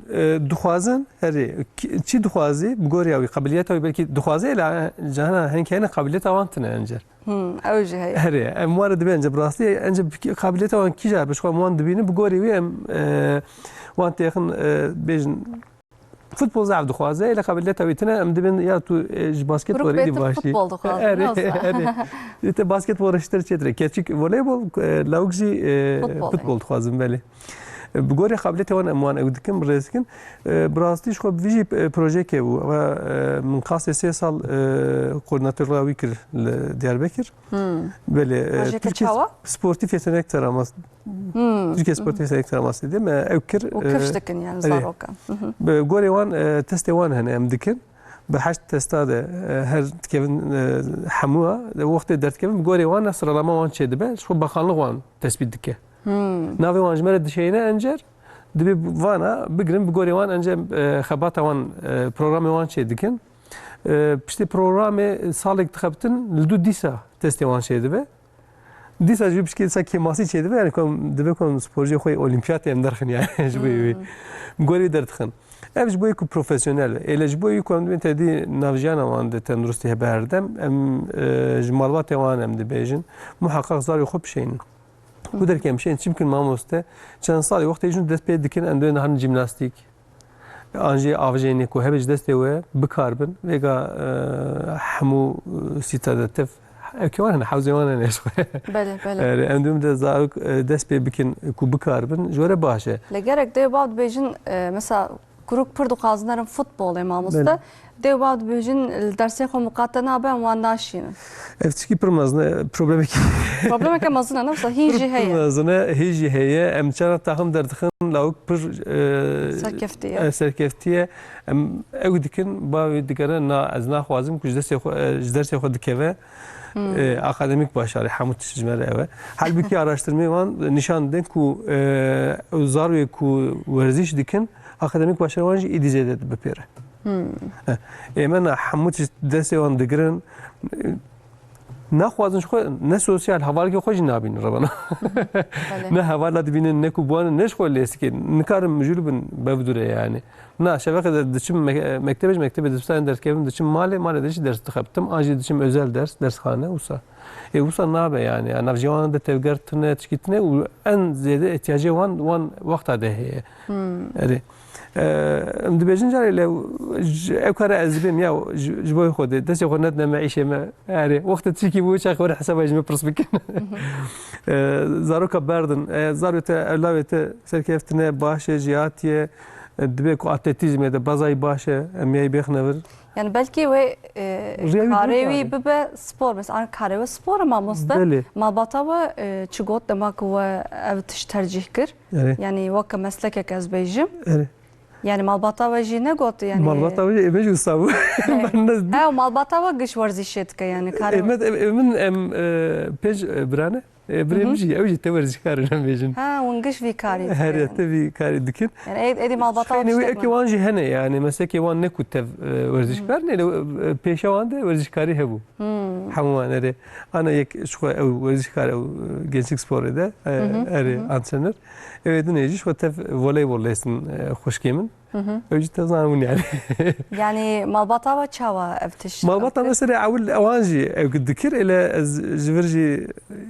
دخوازن اري چي دخوازي بغورياوي قابليته بلكي دخوازي لا جانا هن كاين قابليته وانتنا انجر اوجه هي اري ام وارد بين جبراستي انجب قابليته وان كي جاب شو موان دبيني بغوري ام وانت يخن بيجن فوتبول زعف دخوازه الى قابليته ويتنا ام دبن يا تو باسكت وريدي باشي فوتبول دخوازه اري انت باسكت ورشتر چتر كيتشيك فوليبول لاوكسي فوتبول دخوازم بالي بگوری قابلیت وان امان اودکم رزکن براستیش خب ویژی پروژه که بود و من قاس 3 سال کوردیناتور راوی کرد دیاربکر بله سپورتی yetenek taraması Türkiye sportif yetenek taraması dedim evkir وكفشتكن يعني زاروكا بگوری وان تست وان هن ام دکن به 8 تستا ده هر کevin حموها وقت درت کevin بگوری وان sıralama وان چه دبه شو bakanlık وان تثبیت دکه ناوی وان جمره دشینه انجر دبی وانا بگریم بگوری وان انجر خبات وان پروگرام وان چه دکن پشتی پروگرام سالک تخبتن لدو دیسا تست وان چه دبه دیسا جوی پشتی دیسا کماسی چه دبه یعنی کم دبه کن سپورجی خوی اولیمپیات ام درخن یعنی جوی بگوری درتخن evj boyu ku profesyonel elej boyu ku em tedi navjana wan de tendrusti heberdem em jmalvat wan em de bejin muhaqqaq zar yoxub şeyin bu derken şeyin çimkin mamoste çan sali vaqt ejun dest pey dikin endon han jimnastik anje avjeni ku hebej dest we bikarbin vega hamu sitadetef كمان حوزي وانا ناس بله بله عندهم ده دست بي بكن كو بكاربن جوره باشه لجرك ده بعض بيجن مثلا kurup pır duqazınların futbol emamusta. Dev bad bejin derse xo muqattana ben wan naşin. Eftiki pırmazına problemik. Problem ke mazına nasıl hinji heye. Pırmazına hiji heye emçana takım derdikin lavuk pır Serkeftiye. serkeftiye ev dikin bavi dikene na az naxwazim ku derse xo dikeve akademik başarı hamut tecmere eve. Halbuki araştırmayı van nişan den ku zarwe ku werziş dikin akademik başarı van idizede bepere. Emen hamut derse van dikirin نخوازن شو نه سوسیال حوال که خوش نبین ربنا نه حوال دبینن نه کوبان نه شو لیست که نکارم مجول بن بودره yani نه شبکه دچم مکتب دبستان ders kevim دچم male deş ders tıkaptım acil deçim özel dershane usa usa ne be yani navjivanda tevgertine çıkitne en ziyade ihtiyacı van vakta de yani ام دبیجن جاری ل اکر ازبیم یا جبای خود دست خود ند نمعیشه ما آره وقت تیکی بود چه خبر حساب اجمه پرس بکن زارو کبردن زارو ت اولاوی ت سرکفتنه باشه جیاتیه دبی کو اتletizme de bazay باشه امیای بخنور Yani belki ve karevi bebe spor mesela karevi spor ama musta malbata ve çigot demek ve evtiş tercih kır yani vaka meslek ezbeyjim yani malbata ve jine got yani malbata ve emej usavu ha malbata ve gış warzişet ke yani karevi من pej brane بريمجي اوجي تورج كارن بيجن ها ونقش في كاري هاري تبي كاري دكن يعني ادي مال بطاطا يعني ويكي وانجي هنا يعني مسكي وان نكو تف ورزش كارني لو بيشا وانده ورزش كاري هبو حموان اري انا يك شو او ورزش كاري او جنسك سبور ده اري انترنر evet neyci şu tef voleybol lesson hoş gemin اوجي تزامن يعني يعني malbata ve çava evtiş malbata mesela اول اوانجي او ذكر الى جبرجي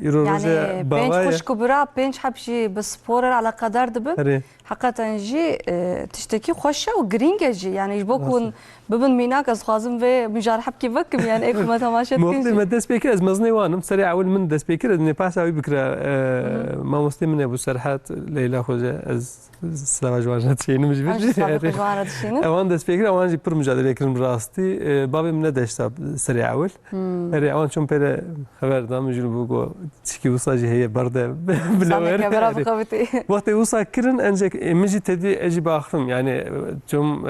يروج يعني بنش خوش كبرى بنش حبشي بسبور على قدر دبن حقيقة جي تشتكي خوشة وجرينجة جي يعني يجبوكون ببن ميناك از خازم في مجار حبكي بكم يعني ايكو ما تماشت مختلف ما دس بيكر از مزني وانم سريع اول من دس بيكر اني باس اوي بكره ما مسلم ابو سرحات ليلى خوجه از سلام جوانات شي نمج بيجي اوان دس بيكر اوان جي بر مجادله كرم راستي بابي من دشتا سريع اول اري اوان شون بير خبر دام جلو بوغو تشكي وصاجي هي برده بلور وقت وصا كرن انجك مجي تدي اجي باخرم يعني جم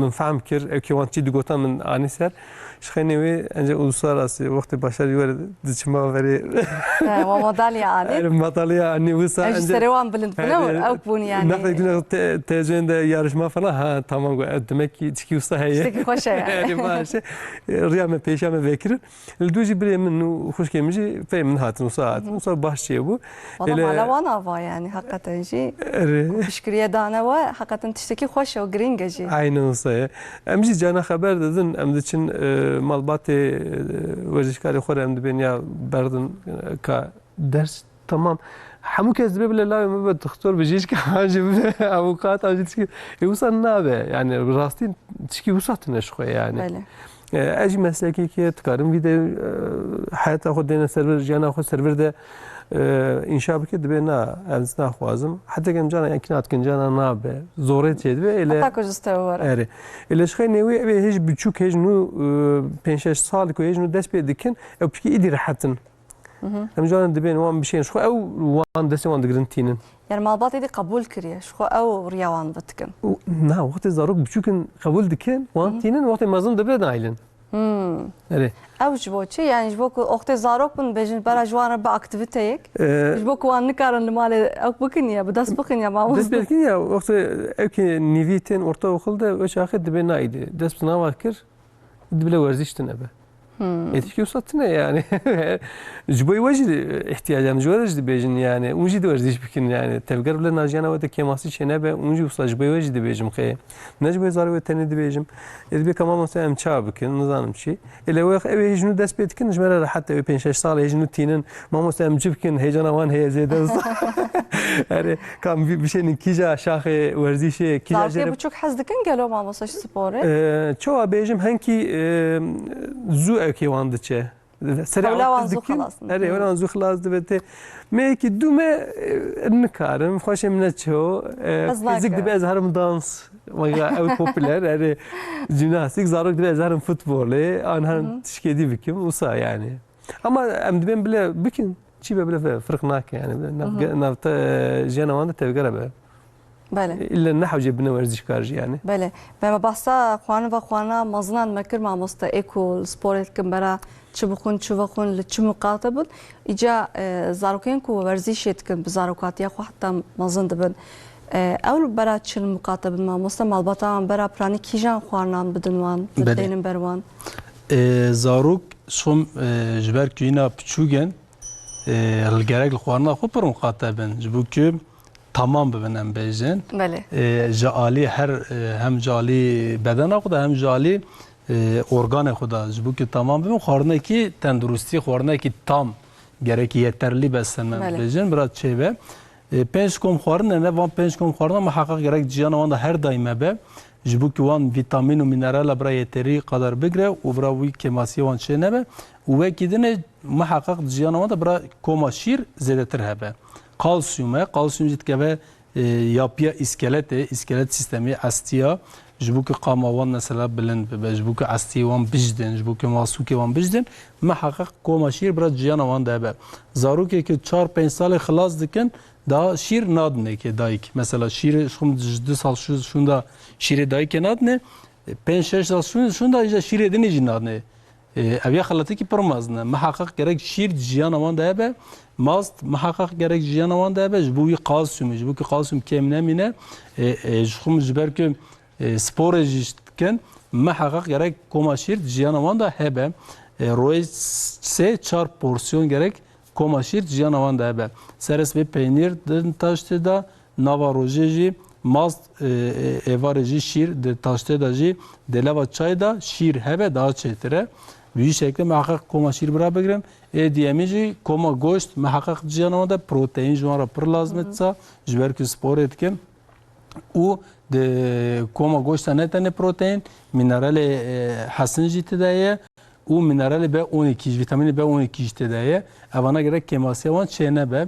من فهم كر كيوان تي دغوتا من انيسر شخنيوي انجا uluslararası وقت başarı يورد دچما فري ومداليا يعني مداليا اني وصا انجا سريوان بلند بلا او بون يعني نفذ تجند yarışma falan ha tamam demek ki تشكي وصا هي تشكي خوشه يعني ماشي ريام بيشام فكر الدوجي بري من خوش كيمجي في من هاتن وصا başçı bu والله على وانا يعني حقيقة جي بشكرية دانا وحقيقة تشتكي خوشه وجرينجا جي aynen وصا امجي جانا خبر dedin em için malbatı ورزشکاری خور em dibin ya berdin ka ders tamam همو کس ببله لاوی ما به دکتر بجیش که آنجا به avukات آنجا تشکی یوسان نابه yani راستین تشکی وسات نشخوه yani اجی مسلکی که تکارم ویده حیات خود دینه سرور جانا خود سرور ده inşa bike dibe na evs na xwazim hatta gem cana yakinat kin cana nabe zoret çedbe ele hatta kujiste var eri ele şxey nevi ev hiç buçuk hiç nu 5 sal ko hiç nu dest be dikin ev piki idi rahatin hem cana dibe wan bir şey şu ev wan dest wan digrintinin yani malbat edi kabul kiriye şu ev riyawan bitkin na waqt zarok buçukin kabul dikin wan tinin waqt mazın dibe nailin eri او جبوچی یعنی جبوک وقت زاروک بن بجن برا جوان با اکتیویته جبوک وان نکارن لمال او بکن یا بدس بکن یا ما دست بکن یا وقت اوکی نیویتن orta okulda o şahit dibe naidi dest buna bakır dibile ورزشتن به etki usattına yani جبوي وجد احتياجان جوارج بيجن يعني ونجي ورزش بكن يعني تفكر بلا ناجينا ودا كيماسي شنبه ونجي وصل جبوي وجد بيجم خي نجبوي زار وتني بيجم ادبي كمان مثلا مشابكن نظام شيء اللي هو اي جنو داس بيتكن جمال حتى 5 سال جنو تينن ما مثلا مجبكن هيجانا وان هي زيد يعني كان bir şeyin kija şahı ورزشي kija جرب buçuk hazdıkın gelo ma masaj sporu çoğu bejim hangi zu ki wandıçe Hewla zû xelas. Erê wela zû xelas dibete. Meyekî dû me nikarim, xweşem neço. Zik dibe ez herim dans. Ew popüler erê jimnastik zarok dibe ez herim futbolê an herim tişkedî bikim wisa yani. Ama em dibên bile bikin çî be bile firq nake yani. Navta jiyana wan de tevgera be. بله إلا نحو جبنا ورزشكار يعني. بله و بحثا خوانه و خوانه مزنان مکر ما مستا اکو سپورت کم برا چه بخون چه بخون لچه مقاطبن ایجا زاروکین کو ورزشیت کن بزاروکاتیا خو حتی مزن دبن اول برا چه مقاطبن ما مستا مالباتا برا پرانی کیجان خوانان بدنوان بدینن بروان. زاروک شوم جبر کینا پچوگن الگرگ خوانه خو پر مقاطبن جبوکه tamam bibinin bejin. Jali her hem jali bedena xuda hem jali organa xuda. Ji bu ki tamam bibin xwarina ki tendurusتی xwarina ki tam gerek yeterli beslenme bejin biraz çeve. Pênc kom xwarina ne van pênc kom xwarina muhakkak gerek ciyana wan da her daîme be. Ji bu ki wan vitamin û mineral bira yeteri qadar bigire û bira wî kemasiyê wan çê nebe. Û wekî dine muhakkak ciyana wan da bira koma şîr zêdetir hebe. Kalsiyum jitkeve yapıya iskelet sistemi astiya jbuki qamawan mesela bilind be jbuki astiyan bijdin jbuki masukiwan bijdin muhakkak koma şir biraz ciyana wan da be zaruki ki 4-5 sal xelas dikin da şir nadne ki dayık mesela şir şum 2 sal şunda şir dayık nadne 5-6 sal şunda şir edin nadne evya xalati ki permazne muhakkak gerek şir ciyana wan da be ماست محقق gerek jiyana wan da be bu kalsiyum bu ki kalsiyum kemine jxum jber ki spor jistken محقق gerek komaşir jiyana wan da hebe roy se 4 porsiyon gerek komaşir jiyana wan da hebe seres ve peynir din taşte da navaroji mast evareji şir de taşte da ji delava çay da şir hebe daha çetire bir şekilde muhakkak koma şir bira begirim diyemici koma goşt muhakkak ciyana da protein jwara pır lazmetsa jber ki spor etkin u de koma goşta ne tane protein minerali hasin jitedeye u minerali B12 vitamini B12 jitedeye avana gerek kemasiye wan çene be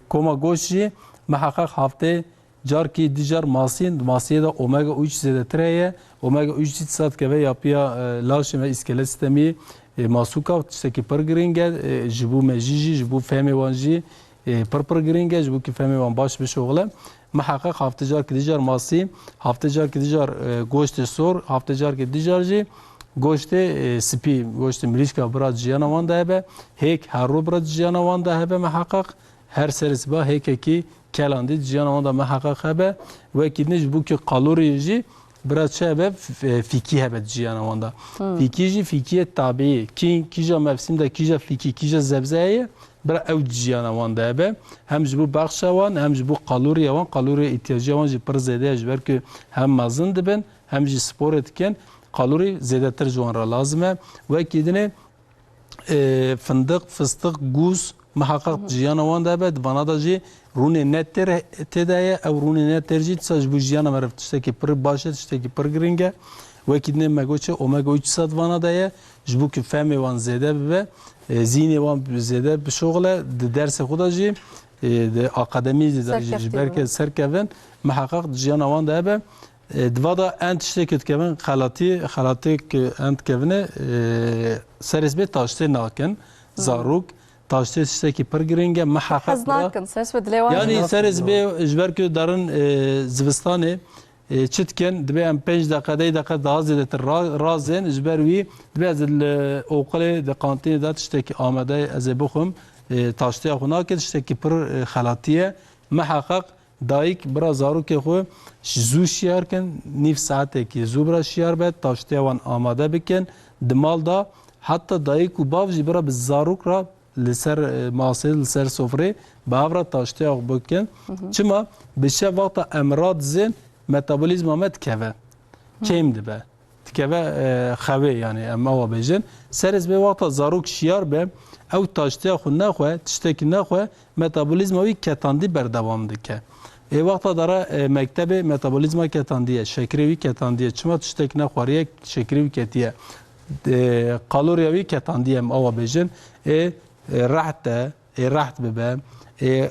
koma goşi muhakkak hafte car ki dijar masiye da omega 3 zedetreye omega 3 saat keve yapıya laşım ve iskelet sistemi masuka tişteki par giringe jibu mejiji jibu fehmi wanji par giringe jibu ki fehmi wan baş bir şoğle muhakkak haftecar ki dijar masi haftecar ki dijar goşte sor haftecar ki dijarji goşte spi goşte milişka biraz ciyana wan da hebe hek harro biraz ciyana wan da hebe muhakkak her serisi ba hekeki kelandi ciyana wan da muhakkak hebe ve kidniş bu ki kaloriyi biraz şebe fiki hebe ciyana wan da fiki fikiye tabii ki kija mevsimde kija fiki kija zebzeye bir ev ciyana wan da hebe hem bu baxşa wan hem bu kalori ihtiyacı wan ji per zede jber ki hem mazın dibin hem ji spor etken kalori zedetir jwan ra lazım ve kidine fındık fıstık guz muhakkak ciyana wan da hebe bana da ji rune netter tedaya ev rune netter jit saj bu jiyana merv tişteki per başet tişteki per giringe ve kidne megoçe omega 3 sat vana daya jbu ki fehmi wan zede ve zihni wan zede bir şoğle de derse xuda ji de akademi de jberke serkevin muhakkak ciyana wan da hebe Dva ent tiştekit kevin xalati ent kevine seresbe taşte nakin zaruk taşte tişteki per giringe muhakkak Haznakin seresbe dilevan yani seresbe jberke darın zivistanê çitken dibe em 5 dakika 10 dakika daha zedetir razên jber wî dibe ez okulê de kantînê de tiştekî amade ez ê bixwim taşteya xwe nake tiştekî pir xelatiye muhakkak dayık biraz zarokê xwe zû şiyarkin nîv saetekî zû bira şiyar be taşteya wan amade bikin di mal da hatta dayık û bav jî bira bi zarok ra li ser masê li ser sofrê bi hev re taşteya xwe bikin çima bi şev wexta em radizên metabolîzma me dikeve çêm dibe dikeve xewê yani em awa bêjin serez bê wexta zarok şiyar be ew taşteya xwe nexe tiştekî nexe metabolîzma wî ketandî berdewam dike wexta dara mektebê metabolîzma ketandiye şekerê wî ketandiye çima tiştek nexwariye şekerê wî ketiye kaloriya ketandiyem ava bejin rahat bibe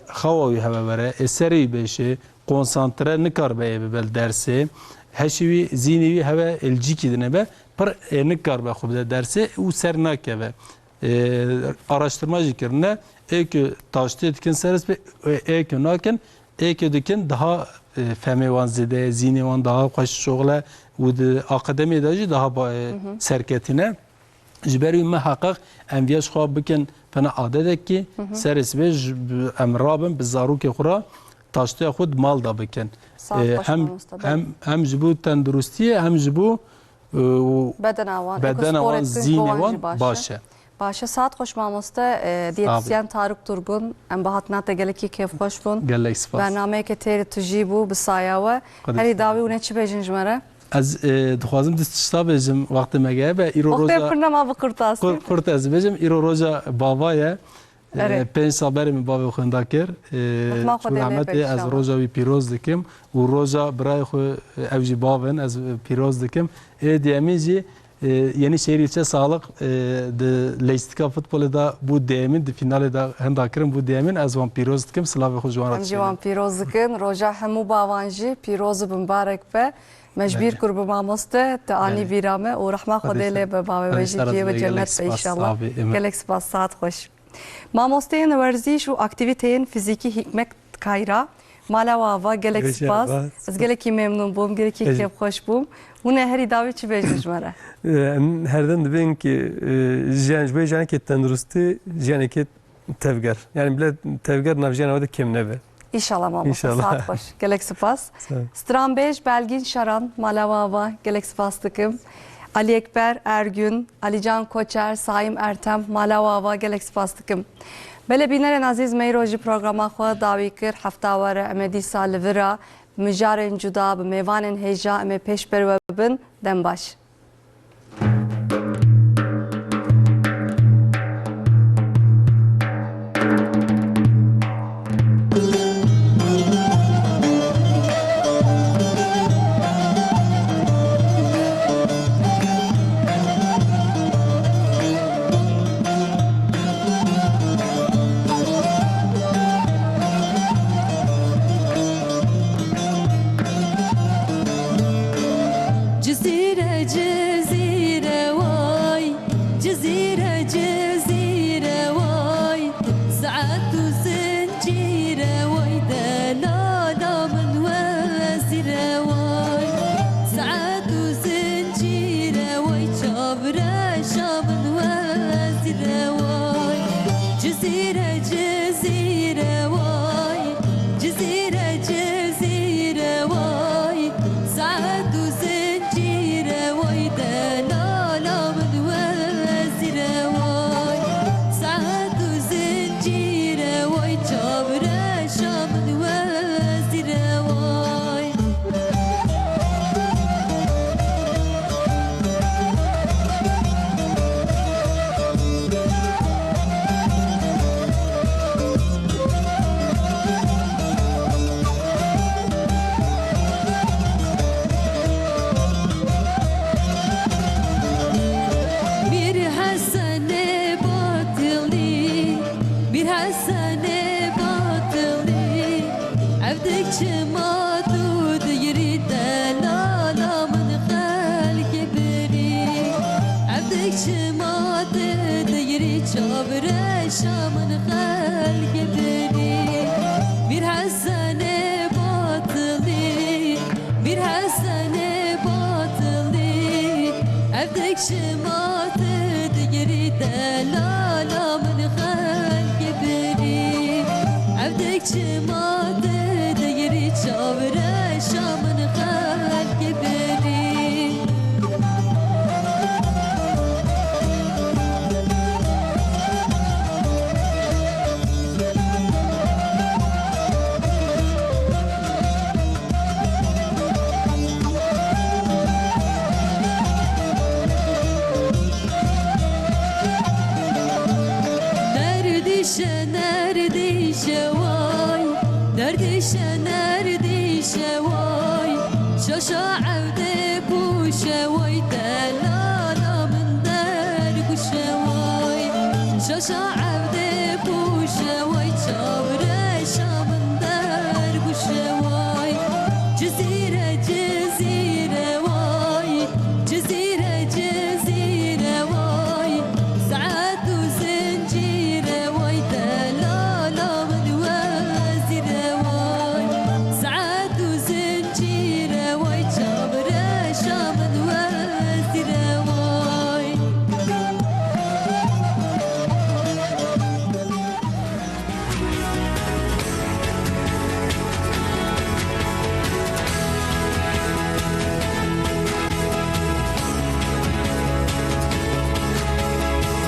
xawa heve vere seri beşe konsantre nikar be bel dersi heşivi zihni heve elciki dinebe per nikar be xubde dersi u sernake ve araştırma zikirine ki taştı etkin seres be ki nakin ki dikin daha femevan zede zihni van daha hoş şoğla u akademi daji daha serketine جبري ما حقق انفياش خواب بكن فانا عادتك سرس بيج امرابن بالزاروك خورا تاشتي خود مال دا بكن هم جبو تندرستي هم جبو بدن وان زين وان باشه باشه ساعت خوش ماموسته دیتسیان طارق ترگون ام بهاتنات گلکی کیف خوش بون گلک سپاس برنامه که تیر تجیبو بسایاوه هری داوی و چی بیجن جمره از دخوازم دستشتا بجم وقت مگه به ایرو روزا وقتی پرنما بکرتاسی کرتاز بجم ایرو روزا بابایه پنج سال بریم بابا خونده کر رحمت از روزا وی پیروز دکم و روزا برای خو اوجی بابن از پیروز دکم دیمیزی یعنی شهریچه سالق د لیستیکا فوتبال دا بود دیمین د فینال دا هندا کرم بود دیمین از وان پیروز دکم سلاو خو جوان هم جوان پیروز دکن روزا همو باوانجی پیروز مبارک به مجبور قرب ماموسته تانی ویرامه و رحمه خدا له به باب وجدی و جنت ان شاء الله گلکس باسات خوش ماموسته ورزش و اکتیویتین فیزیکی حکمت کایرا مالا و گلکس باس از گلکی ممنون بوم گلکی کیف خوش بوم و نه هری داوی چی بیش مره هردن دبین ki جانج به جان ki tendrusti jani ki tevger yani bile tevger navjana ve kim neve İnşallah mamosta saat hoş. Gelek spas. Strambej, Belgin Şaran, Malavava, gelek spas tıkım. Ali Ekber, Ergün, Alican Koçer, Saim Ertem, Malavava, gelek spas tıkım. Bele bineren aziz meyroji programa xwe davî kir heftawere em dîsa li vira mijarên cuda bi mêvanên hêja em ê pêşber we bibin dem baş. شعودي بوشة ويتلا من شاعر